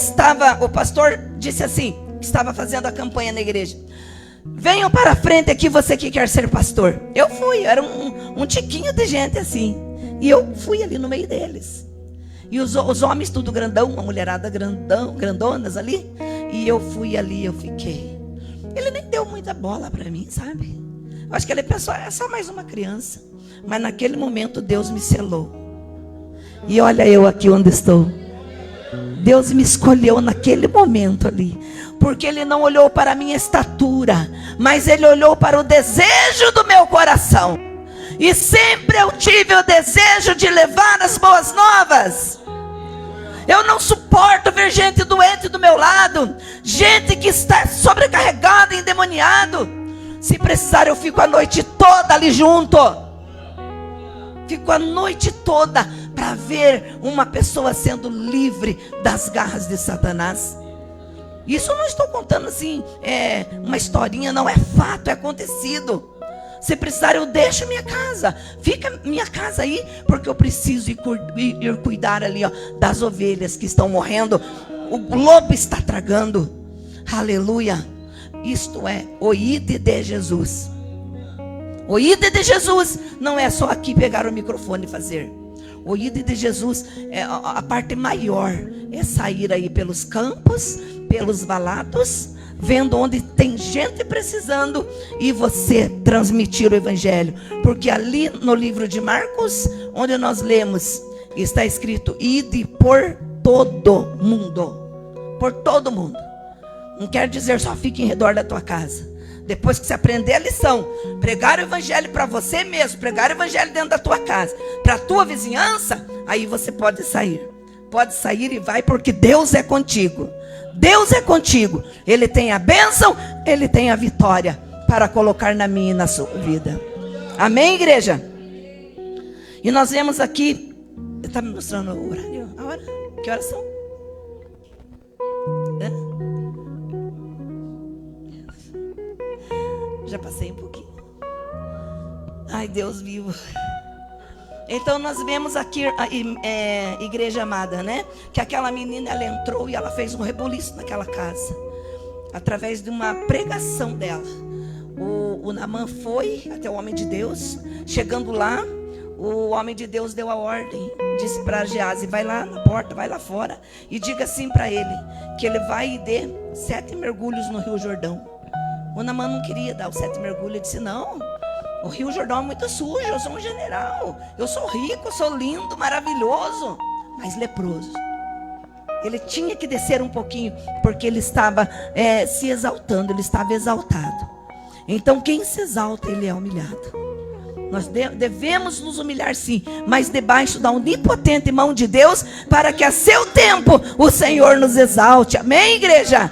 o pastor disse assim, estava fazendo a campanha na igreja: venham para a frente aqui, você que quer ser pastor. Eu fui, era um tiquinho de gente assim. E eu fui ali no meio deles. E os homens tudo grandão, uma mulherada grandonas ali. E eu fui ali, eu fiquei. Ele nem deu muita bola para mim, sabe? Eu acho que ele pensou: é só mais uma criança. Mas naquele momento Deus me selou. E olha eu aqui onde estou. Deus me escolheu naquele momento ali. Porque Ele não olhou para a minha estatura, mas Ele olhou para o desejo do meu coração. E sempre eu tive o desejo de levar as boas novas. Eu não suporto ver gente doente do meu lado, gente que está sobrecarregada, endemoniado. Se precisar, eu fico a noite toda ali junto. Fico a noite toda para ver uma pessoa sendo livre das garras de Satanás. Isso eu não estou contando assim, uma historinha, não, é fato, é acontecido. Se precisar, eu deixo minha casa. Fica minha casa aí, porque eu preciso ir cuidar ali, ó, das ovelhas que estão morrendo. O lobo está tragando. Aleluia. Isto é o ide de Jesus. O ide de Jesus não é só aqui pegar o microfone e fazer. O ide de Jesus, a parte maior é sair aí pelos campos, pelos valados, vendo onde tem gente precisando e você transmitir o evangelho. Porque ali no livro de Marcos, onde nós lemos, está escrito: ide por todo mundo. Por todo mundo. Não quer dizer só fique em redor da tua casa. Depois que você aprender a lição, pregar o evangelho para você mesmo, pregar o evangelho dentro da tua casa, para a tua vizinhança, aí você pode sair. Pode sair e vai, porque Deus é contigo. Deus é contigo. Ele tem a bênção, Ele tem a vitória para colocar na minha e na sua vida. Amém, igreja? E nós vemos aqui, está me mostrando o horário? A hora? Que horas são? Já passei um pouquinho. Ai, Deus vivo. Então nós vemos aqui, igreja amada, né? Que aquela menina, ela entrou e ela fez um rebuliço naquela casa. Através de uma pregação dela. O Naamã foi até o homem de Deus. Chegando lá, o homem de Deus deu a ordem. Disse para Geazi: vai lá na porta, vai lá fora. E diga assim para ele, que ele vai e dê 7 mergulhos no Rio Jordão. O Naamã não queria dar os 7 mergulhos. Ele disse: não, o Rio Jordão é muito sujo, eu sou um general, eu sou rico, eu sou lindo, maravilhoso, mas leproso. Ele tinha que descer um pouquinho, porque ele estava se exaltando, ele estava exaltado. Então quem se exalta, ele é humilhado. Nós devemos nos humilhar, sim, mas debaixo da onipotente mão de Deus, para que a seu tempo o Senhor nos exalte. Amém, igreja?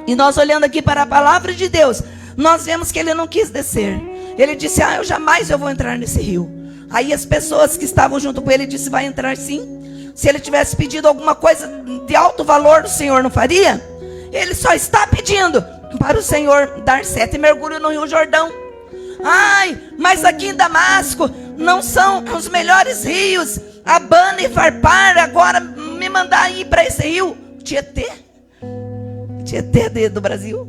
E nós olhando aqui para a palavra de Deus, nós vemos que ele não quis descer. Ele disse: eu jamais vou entrar nesse rio. Aí as pessoas que estavam junto com ele disse: vai entrar sim. Se ele tivesse pedido alguma coisa de alto valor, o Senhor não faria? Ele só está pedindo para o Senhor dar 7 mergulhos no Rio Jordão. Ai, mas aqui em Damasco não são os melhores rios. Abana e Farpar, agora me mandar ir para esse rio Tietê do Brasil.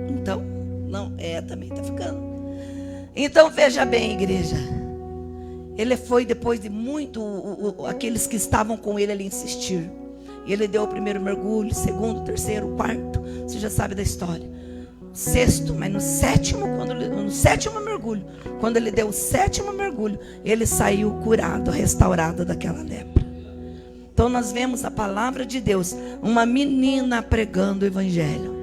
Então, não, também está ficando. Então veja bem, igreja. Ele foi depois de muito, aqueles que estavam com ele insistir. E ele deu o primeiro mergulho, segundo, terceiro, quarto. Você já sabe da história. Sexto, mas no sétimo mergulho, quando ele deu o 7º mergulho, ele saiu curado, restaurado daquela lepra. Então nós vemos a palavra de Deus, uma menina pregando o evangelho.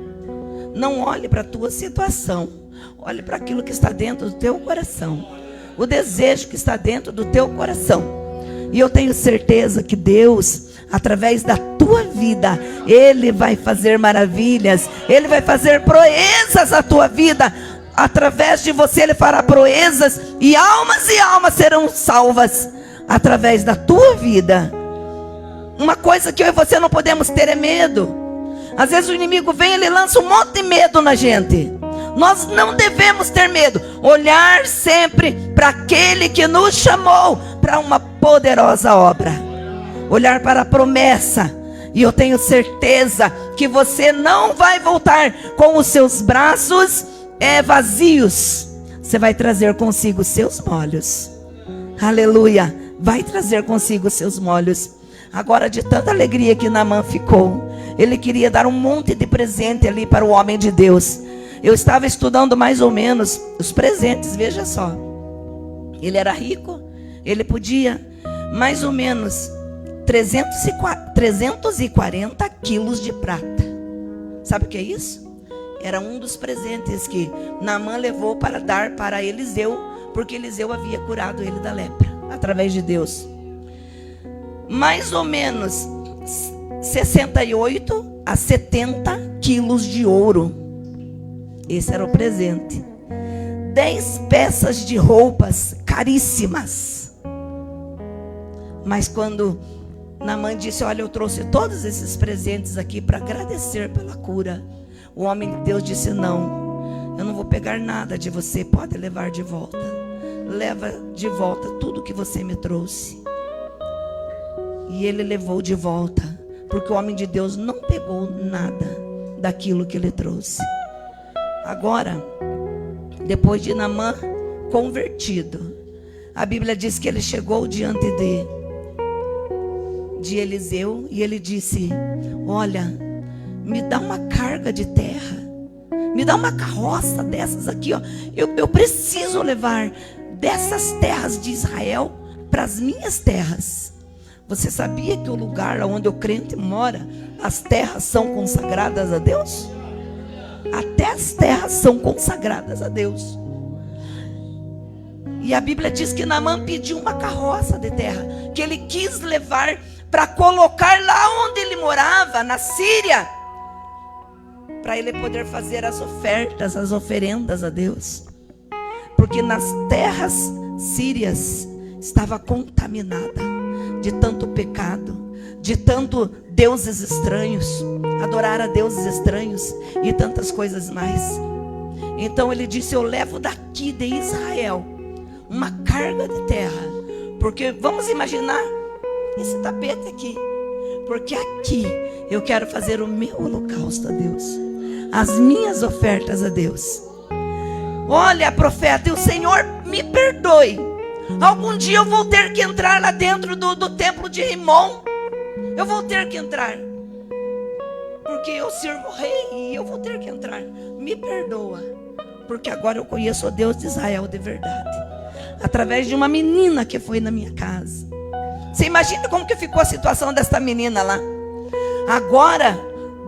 Não olhe para a tua situação, olhe para aquilo que está dentro do teu coração, o desejo que está dentro do teu coração. E eu tenho certeza que Deus, através da tua vida, Ele vai fazer maravilhas, Ele vai fazer proezas na tua vida. Através de você Ele fará proezas, e almas serão salvas através da tua vida. Uma coisa que eu e você não podemos ter é medo. Às vezes o inimigo vem, ele lança um monte de medo na gente. Nós não devemos ter medo. Olhar sempre para aquele que nos chamou para uma poderosa obra. Olhar para a promessa. E eu tenho certeza que você não vai voltar com os seus braços vazios. Você vai trazer consigo os seus molhos. Aleluia. Vai trazer consigo os seus molhos. Agora, de tanta alegria que Naamã ficou, ele queria dar um monte de presente ali para o homem de Deus. Eu estava estudando mais ou menos os presentes, veja só. Ele era rico, ele podia mais ou menos 340 quilos de prata. Sabe o que é isso? Era um dos presentes que Naamã levou para dar para Eliseu, porque Eliseu havia curado ele da lepra, através de Deus. Mais ou menos 68 a 70 quilos de ouro. Esse era o presente. 10 peças de roupas caríssimas. Mas quando Naamã disse: olha, eu trouxe todos esses presentes aqui para agradecer pela cura, o homem de Deus disse: não, eu não vou pegar nada de você, pode levar de volta. Leva de volta tudo que você me trouxe. E ele levou de volta, porque o homem de Deus não pegou nada daquilo que ele trouxe. Agora, depois de Naamã convertido, a Bíblia diz que ele chegou diante de Eliseu e ele disse: olha, me dá uma carga de terra, me dá uma carroça dessas aqui, ó. Eu preciso levar dessas terras de Israel para as minhas terras. Você sabia que o lugar onde o crente mora, as terras são consagradas a Deus? Até as terras são consagradas a Deus. E a Bíblia diz que Naamã pediu uma carroça de terra, que ele quis levar para colocar lá onde ele morava, na Síria, para ele poder fazer as ofertas, as oferendas a Deus. Porque nas terras sírias estava contaminada de tanto pecado, de tanto deuses estranhos, adorar a deuses estranhos e tantas coisas mais. Então ele disse: eu levo daqui de Israel uma carga de terra, porque vamos imaginar esse tapete aqui, porque aqui eu quero fazer o meu holocausto a Deus, as minhas ofertas a Deus. Olha, profeta, e o Senhor me perdoe, algum dia eu vou ter que entrar lá dentro do templo de Rimon. Eu vou ter que entrar, porque eu sirvo o rei e eu vou ter que entrar. Me perdoa, porque agora eu conheço o Deus de Israel de verdade, através de uma menina que foi na minha casa. Você imagina como que ficou a situação desta menina lá? Agora,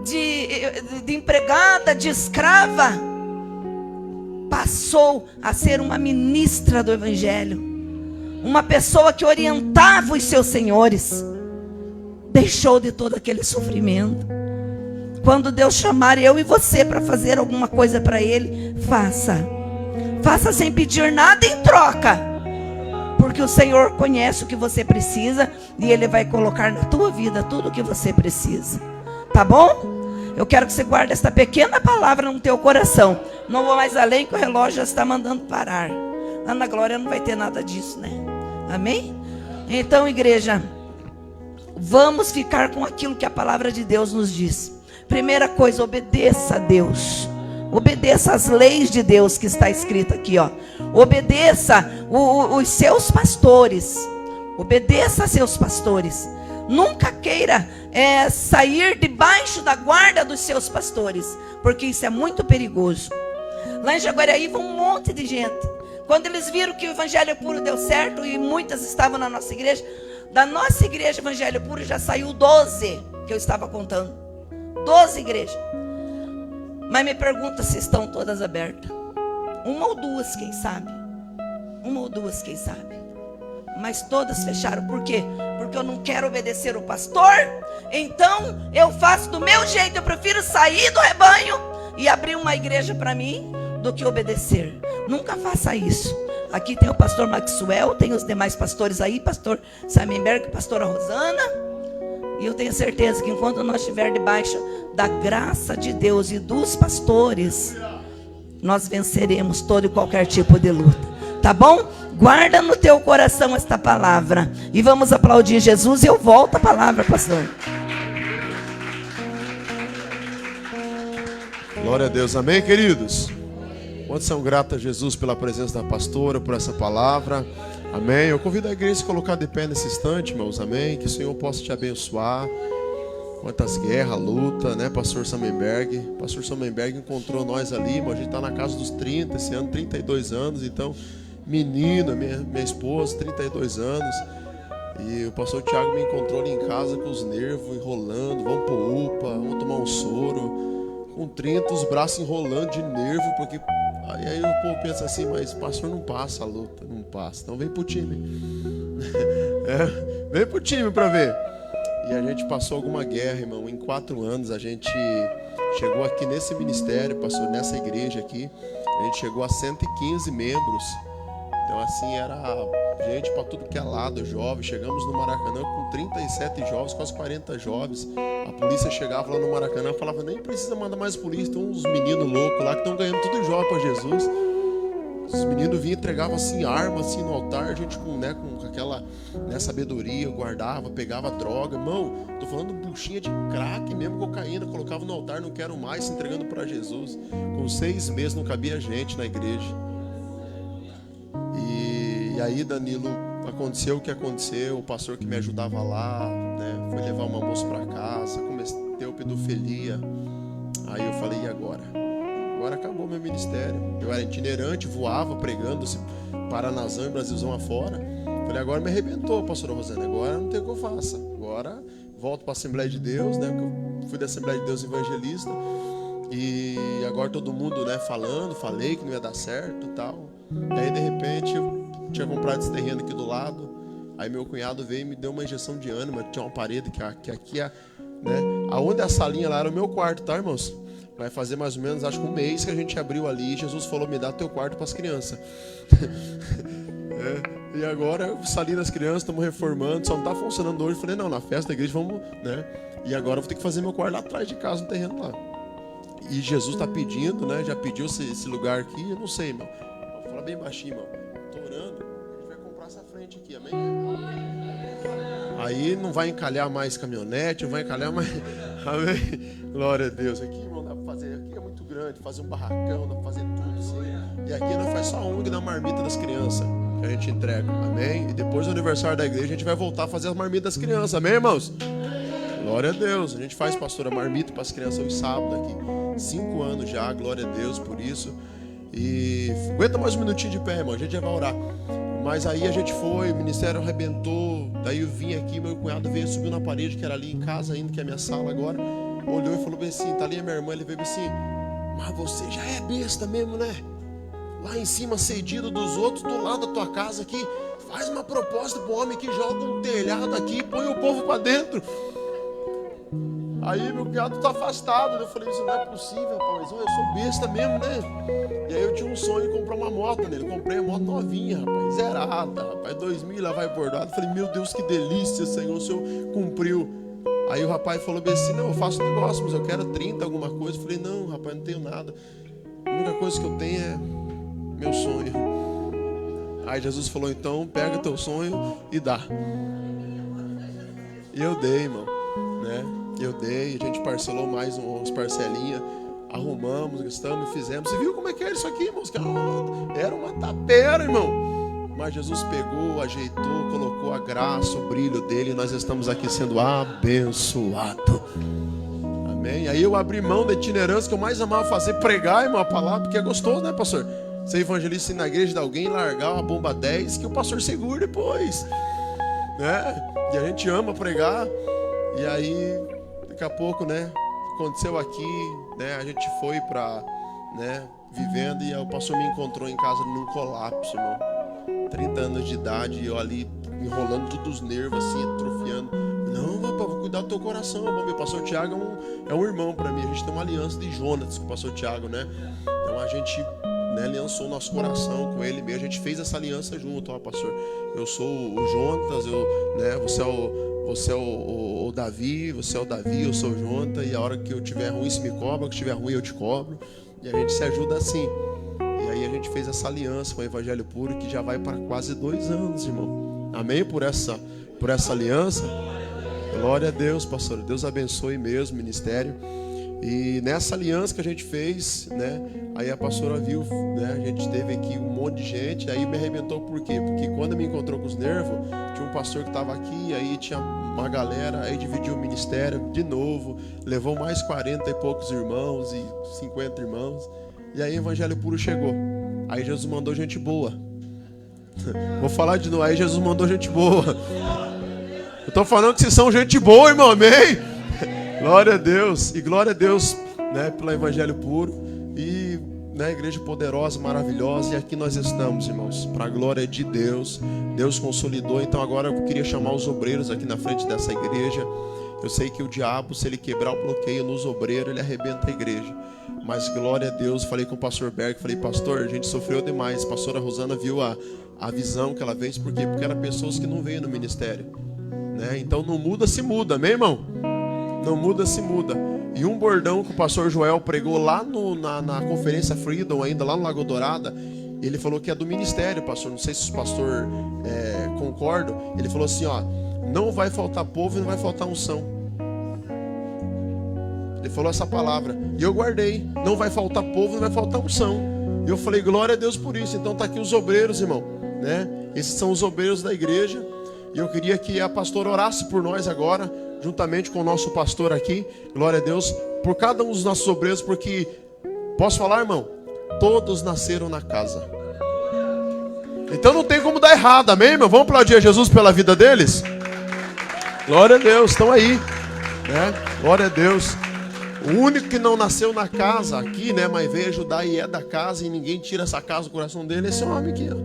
de empregada, de escrava, passou a ser uma ministra do Evangelho, uma pessoa que orientava os seus senhores. Deixou de todo aquele sofrimento. Quando Deus chamar eu e você para fazer alguma coisa para Ele, faça. Faça sem pedir nada em troca, porque o Senhor conhece o que você precisa e Ele vai colocar na tua vida tudo o que você precisa. Tá bom? Eu quero que você guarde esta pequena palavra no teu coração. Não vou mais além, que o relógio já está mandando parar. Ana Glória não vai ter nada disso, né? Amém? Então, igreja, vamos ficar com aquilo que a palavra de Deus nos diz. Primeira coisa, obedeça a Deus. Obedeça as leis de Deus que está escrito aqui, ó. Obedeça os seus pastores. Obedeça a seus pastores. Nunca queira sair debaixo da guarda dos seus pastores, porque isso é muito perigoso. Lá em Jaguariaíva, um monte de gente, quando eles viram que o Evangelho Puro deu certo, e muitas estavam na nossa igreja, da nossa igreja Evangelho Puro já saiu 12, que eu estava contando. 12 igrejas. Mas me pergunta se estão todas abertas. Uma ou duas, quem sabe. Uma ou duas, quem sabe. Mas todas fecharam. Por quê? Porque eu não quero obedecer o pastor. Então eu faço do meu jeito. Eu prefiro sair do rebanho e abrir uma igreja para mim do que obedecer. Nunca faça isso. Aqui tem o pastor Maxwell, tem os demais pastores aí, pastor Samenberg, pastora Rosana. E eu tenho certeza que enquanto nós estivermos debaixo da graça de Deus e dos pastores, nós venceremos todo e qualquer tipo de luta. Tá bom? Guarda no teu coração esta palavra. E vamos aplaudir Jesus. E eu volto a palavra, pastor. Glória a Deus. Amém, queridos? Quantos são gratos a Jesus pela presença da pastora, por essa palavra? Amém. Eu convido a igreja a se colocar de pé nesse instante, irmãos. Amém. Que o Senhor possa te abençoar. Quantas guerras, luta, né, pastor Samenberg? Pastor Samenberg encontrou nós ali, irmão. A gente está na casa dos 30, esse ano, 32 anos. Então, menina, minha esposa, 32 anos. E o pastor Tiago me encontrou ali em casa com os nervos enrolando. Vamos pro UPA, vamos tomar um soro. Com 30, os braços enrolando de nervo, porque... Aí o povo pensa assim, mas o pastor não passa a luta, não passa. Então vem pro time. Vem pro time pra ver. E a gente passou alguma guerra, irmão. Em 4 anos a gente chegou aqui nesse ministério, pastor, nessa igreja aqui, a gente chegou a 115 membros. Então assim, era gente para tudo que é lado, jovens. Chegamos no Maracanã com 37 jovens, quase 40 jovens. A polícia chegava lá no Maracanã e falava, nem precisa mandar mais polícia, tem uns meninos loucos lá que estão ganhando tudo jovem para Jesus. Os meninos vinham e entregavam assim, arma assim, no altar, a gente com aquela, né, sabedoria, guardava, pegava droga. Irmão, tô falando buchinha de crack mesmo, cocaína, colocava no altar, não quero mais, se entregando para Jesus. Com 6 meses não cabia gente na igreja. E aí, Danilo, aconteceu o que aconteceu, o pastor que me ajudava lá, né, foi levar uma moça para casa, cometeu pedofilia. Aí eu falei, e agora? Agora acabou meu ministério. Eu era itinerante, voava, pregando, Paranazão e Brasilzão afora. Falei, agora me arrebentou, pastora Rosana, agora não tem o que eu faça. Agora volto para a Assembleia de Deus, né, porque eu fui da Assembleia de Deus Evangelista. E agora todo mundo, né, falei que não ia dar certo e tal. E aí de repente eu tinha comprado esse terreno aqui do lado. Aí meu cunhado veio e me deu uma injeção de ânimo. Tinha uma parede que aqui é, né, aonde a salinha lá era o meu quarto, tá, irmãos? Vai fazer mais ou menos, acho que um mês que a gente abriu ali. Jesus falou, me dá teu quarto para as crianças. E agora eu saí das crianças, estamos reformando, só não está funcionando hoje. Eu falei, não, na festa da igreja vamos, né? E agora eu vou ter que fazer meu quarto lá atrás de casa, no terreno lá. E Jesus está pedindo, né? Já pediu esse lugar aqui, eu não sei, irmão. Vou falar bem baixinho, irmão. Estou orando, a gente vai comprar essa frente aqui, amém? Aí não vai encalhar mais caminhonete, não vai encalhar mais... Amém? Glória a Deus. Aqui, irmão, dá pra fazer... Aqui é muito grande, fazer um barracão, dá pra fazer tudo assim. E aqui não faz só a ONG da marmita das crianças que a gente entrega, amém? E depois do aniversário da igreja a gente vai voltar a fazer as marmitas das crianças, amém, irmãos? Glória a Deus. A gente faz, pastora, marmita para as crianças hoje sábado aqui. 5 anos já, glória a Deus por isso. E aguenta mais um minutinho de pé, irmão, a gente já vai orar. Mas aí a gente foi, o ministério arrebentou. Daí eu vim aqui, meu cunhado veio, subiu na parede, que era ali em casa ainda, que é a minha sala agora. Olhou e falou bem assim, tá ali a minha irmã, ele veio bem assim, mas você já é besta mesmo, né? Lá em cima, cedido dos outros, do lado da tua casa aqui, faz uma proposta pro homem que joga um telhado aqui, põe o povo pra dentro. Aí meu cunhado tá afastado, eu falei, isso não é possível, rapaz, eu sou besta mesmo, né? E aí eu tinha um sonho de comprar uma moto nele, comprei a moto novinha, rapaz, zerada, rapaz, 2000 lá vai bordado. Eu falei, meu Deus, que delícia, Senhor, o Senhor cumpriu. Aí o rapaz falou bem assim, não, eu faço negócio, mas eu quero 30, alguma coisa. Eu falei, não, rapaz, não tenho nada, a única coisa que eu tenho é meu sonho. Aí Jesus falou, então pega teu sonho e dá. E eu dei, irmão, né? Eu dei, a gente parcelou mais umas parcelinhas, arrumamos, gastamos, fizemos. Você viu como é que era isso aqui, irmãos? Era uma tapera, irmão. Mas Jesus pegou, ajeitou, colocou a graça, o brilho dele, e nós estamos aqui sendo abençoados. Amém? Aí eu abri mão da itinerância que eu mais amava fazer, pregar, irmão, a palavra, porque é gostoso, né, pastor? Ser evangelista ir na igreja de alguém, largar uma bomba 10, que o pastor segura depois, né? E a gente ama pregar. E aí, daqui a pouco, né, aconteceu aqui, né, a gente foi pra, né, vivendo, e o pastor me encontrou em casa num colapso, irmão. 30 anos de idade, e eu ali enrolando todos os nervos, assim, atrofiando. Não, rapaz, vou cuidar do teu coração. Bom, meu pastor Tiago é um irmão pra mim. A gente tem uma aliança de Jonas com o pastor Tiago, né? Então a gente, né, aliançou nosso coração com ele mesmo. A gente fez essa aliança junto, ó, pastor. Eu sou o Jonas, né, você é o Davi, você é o Davi, eu sou o Jonta, e a hora que eu tiver ruim, você me cobra, que estiver ruim, eu te cobro. E a gente se ajuda assim. E aí a gente fez essa aliança com o Evangelho Puro, que já vai para quase 2 anos, irmão. Amém? Por essa aliança. Glória a Deus, pastor. Deus abençoe mesmo o ministério. E nessa aliança que a gente fez, né, aí a pastora viu, né, a gente teve aqui um monte de gente, aí me arrebentou. Por quê? Porque quando me encontrou com os nervos, tinha um pastor que estava aqui, aí tinha uma galera, aí dividiu o ministério de novo, levou mais 40 e poucos irmãos e 50 irmãos, e aí o Evangelho Puro chegou. Aí Jesus mandou gente boa. Vou falar de novo, aí Jesus mandou gente boa. Eu estou falando que vocês são gente boa, irmão, amém? Glória a Deus, e glória a Deus, né, pelo Evangelho Puro, e, né, igreja poderosa, maravilhosa, e aqui nós estamos, irmãos, para a glória de Deus. Deus consolidou. Então agora eu queria chamar os obreiros aqui na frente dessa igreja, Eu sei que o diabo, se ele quebrar o bloqueio nos obreiros, ele arrebenta a igreja. Mas glória a Deus, falei com o pastor Berg, falei, pastor, a gente sofreu demais. A pastora Rosana viu a visão que ela fez, por quê? Porque eram pessoas que não veio no ministério, né? Então não muda, se muda, amém, irmão? Não muda, se muda. E um bordão que o pastor Joel pregou lá na conferência Freedom, ainda lá no Lago Dourada, ele falou que é do ministério, pastor. Não sei se os pastor concordam. Ele falou assim, ó, não vai faltar povo e não vai faltar unção. Ele falou essa palavra e eu guardei. Não vai faltar povo, não vai faltar unção. E eu falei, glória a Deus por isso. Então tá aqui os obreiros, irmão, né? Esses são os obreiros da igreja. E eu queria que a pastora orasse por nós agora, juntamente com o nosso pastor aqui. Glória a Deus por cada um dos nossos obreiros, porque, posso falar, irmão? Todos nasceram na casa. Então não tem como dar errado, amém, irmão? Vamos aplaudir a Jesus pela vida deles? Glória a Deus, estão aí, né? Glória a Deus. O único que não nasceu na casa aqui, né, mas veio ajudar e é da casa, e ninguém tira essa casa do coração dele, esse homem aqui, ó.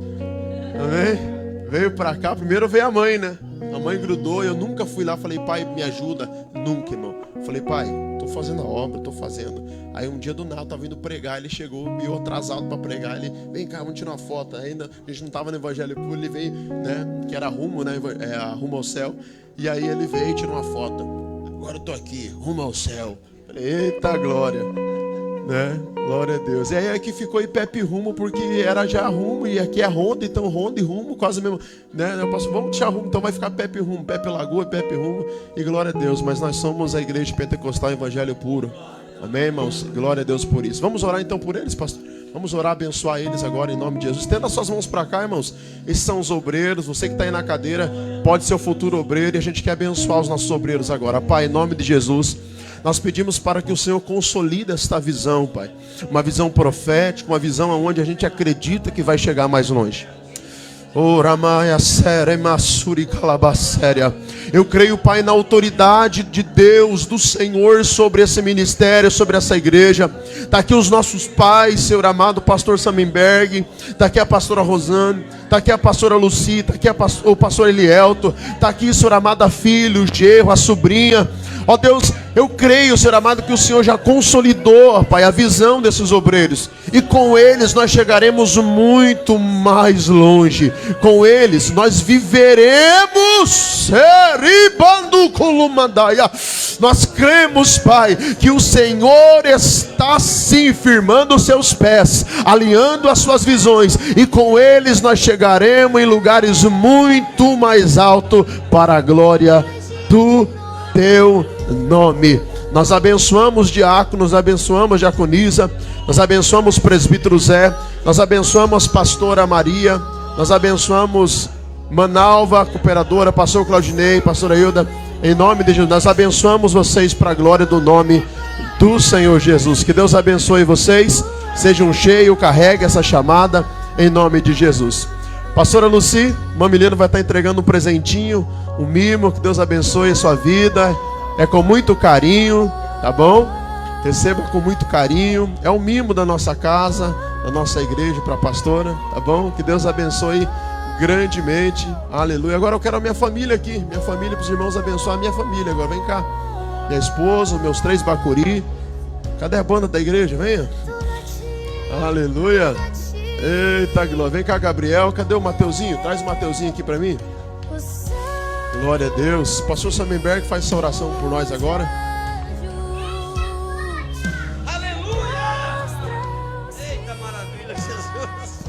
Amém? Veio pra cá, primeiro veio a mãe, né? A mãe grudou, eu nunca fui lá, falei, pai, me ajuda. Nunca, irmão. Falei, pai, tô fazendo a obra, tô fazendo. Aí um dia do nada, eu tava indo pregar, ele chegou, meio atrasado pra pregar. Ele, vem cá, vamos tirar uma foto. Ainda a gente não tava no Evangelho Puro, ele veio, né? Que era rumo, né? Rumo ao céu. E aí ele veio e tirou uma foto. Agora eu tô aqui, rumo ao céu. Falei, eita glória, né? Glória a Deus. E aí aqui ficou Ipepe Rumo, porque era já rumo, e aqui é Ronda, então Ronda e Rumo, quase mesmo, né? Eu passo, vamos deixar Rumo, então vai ficar Pepe Rumo, Pepe Lagoa, Pepe Rumo, e glória a Deus. Mas nós somos a igreja pentecostal Evangelho Puro. Amém, irmãos? Glória a Deus por isso. Vamos orar então por eles, pastor? Vamos orar, abençoar eles agora em nome de Jesus. Estenda suas mãos para cá, irmãos. Esses são os obreiros. Você que está aí na cadeira pode ser o futuro obreiro, e a gente quer abençoar os nossos obreiros agora. Pai, em nome de Jesus, nós pedimos para que o Senhor consolide esta visão, Pai. Uma visão profética, uma visão onde a gente acredita que vai chegar mais longe. Eu creio, Pai, na autoridade de Deus, do Senhor, sobre esse ministério, sobre essa igreja. Está aqui os nossos pais, Senhor amado, pastor Samenberg. Está aqui a pastora Rosane. Está aqui a pastora Luci. Está aqui o pastor Elielto. Está aqui, Senhor amado, a filha, o genro, a sobrinha. Ó Deus, eu creio, Senhor amado, que o Senhor já consolidou, Pai, a visão desses obreiros. E com eles nós chegaremos muito mais longe. Com eles nós viveremos. Nós cremos, Pai, que o Senhor está sim firmando os seus pés, alinhando as suas visões. E com eles nós chegaremos em lugares muito mais altos para a glória do Teu nome. Nós abençoamos diáconos, abençoamos diaconisa, nós abençoamos o presbítero Zé, nós abençoamos pastora Maria, nós abençoamos Manalva, cooperadora, pastor Claudinei, pastora Hilda, em nome de Jesus. Nós abençoamos vocês para a glória do nome do Senhor Jesus. Que Deus abençoe vocês, sejam cheios, carregue essa chamada em nome de Jesus. Pastora Luci, Mamileno vai estar entregando um presentinho, um mimo. Que Deus abençoe a sua vida. É com muito carinho, tá bom? Receba com muito carinho. É um mimo da nossa casa, da nossa igreja, para a pastora, tá bom? Que Deus abençoe grandemente. Aleluia. Agora eu quero a minha família aqui. Minha família, para os irmãos abençoar a minha família. Agora vem cá. Minha esposa, meus 3 bacuri. Cadê a banda da igreja? Venha. Aleluia. Eita glória. Vem cá, Gabriel. Cadê o Mateuzinho? Traz o Mateuzinho aqui para mim. Glória a Deus. Pastor Samenberg faz essa oração por nós agora. Aleluia. Eita maravilha, Jesus.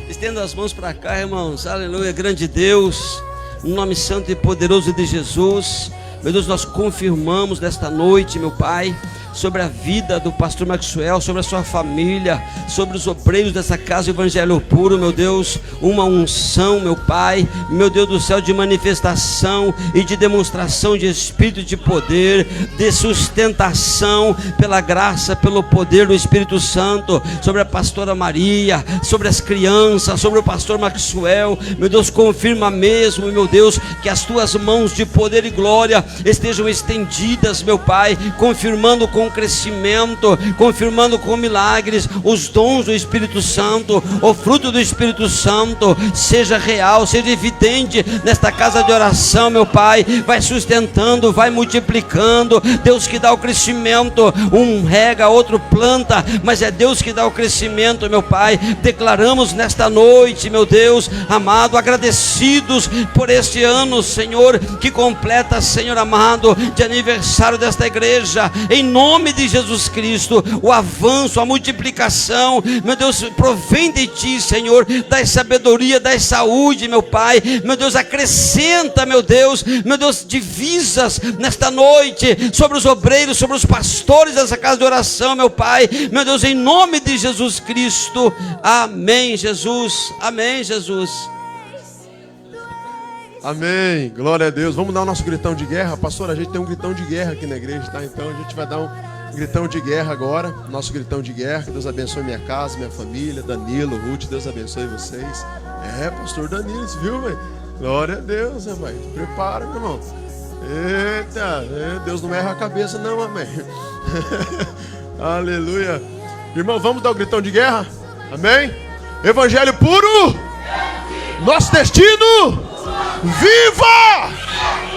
Estenda as mãos para cá, irmãos. Aleluia, grande Deus. No nome santo e poderoso de Jesus. Meu Deus, nós confirmamos nesta noite, meu Pai, sobre a vida do pastor Maxwell, sobre a sua família, sobre os obreiros dessa casa Evangelho Puro, meu Deus, uma unção, meu Pai, meu Deus do céu, de manifestação e de demonstração de espírito de poder, de sustentação pela graça, pelo poder do Espírito Santo, sobre a pastora Maria, sobre as crianças, sobre o pastor Maxwell. Meu Deus, confirma mesmo, meu Deus, que as tuas mãos de poder e glória estejam estendidas, meu Pai, confirmando com com crescimento, confirmando com milagres os dons do Espírito Santo, o fruto do Espírito Santo seja real, seja evidente nesta casa de oração, meu Pai. Vai sustentando, vai multiplicando. Deus que dá o crescimento, um rega, outro planta, mas é Deus que dá o crescimento, meu Pai. Declaramos nesta noite, meu Deus amado, agradecidos por este ano, Senhor, que completa, Senhor amado, de aniversário desta igreja, em nome de Jesus Cristo. O avanço, a multiplicação, meu Deus, provém de Ti, Senhor. Dai sabedoria, dai saúde, meu Pai. Meu Deus, acrescenta, meu Deus, divisas nesta noite sobre os obreiros, sobre os pastores dessa casa de oração, meu Pai. Meu Deus, em nome de Jesus Cristo. Amém, Jesus. Amém, Jesus. Amém, glória a Deus. Vamos dar o nosso gritão de guerra. Pastor, a gente tem um gritão de guerra aqui na igreja, tá? Então a gente vai dar um gritão de guerra agora. Nosso gritão de guerra. Que Deus abençoe minha casa, minha família, Danilo, Ruth, Deus abençoe vocês. Pastor Danilo, você viu, velho? Glória a Deus, rapaz. Prepara, meu irmão. Eita, Deus não erra a cabeça não, amém. Aleluia. Irmão, vamos dar o gritão de guerra? Amém? Evangelho puro. Nosso destino. Viva!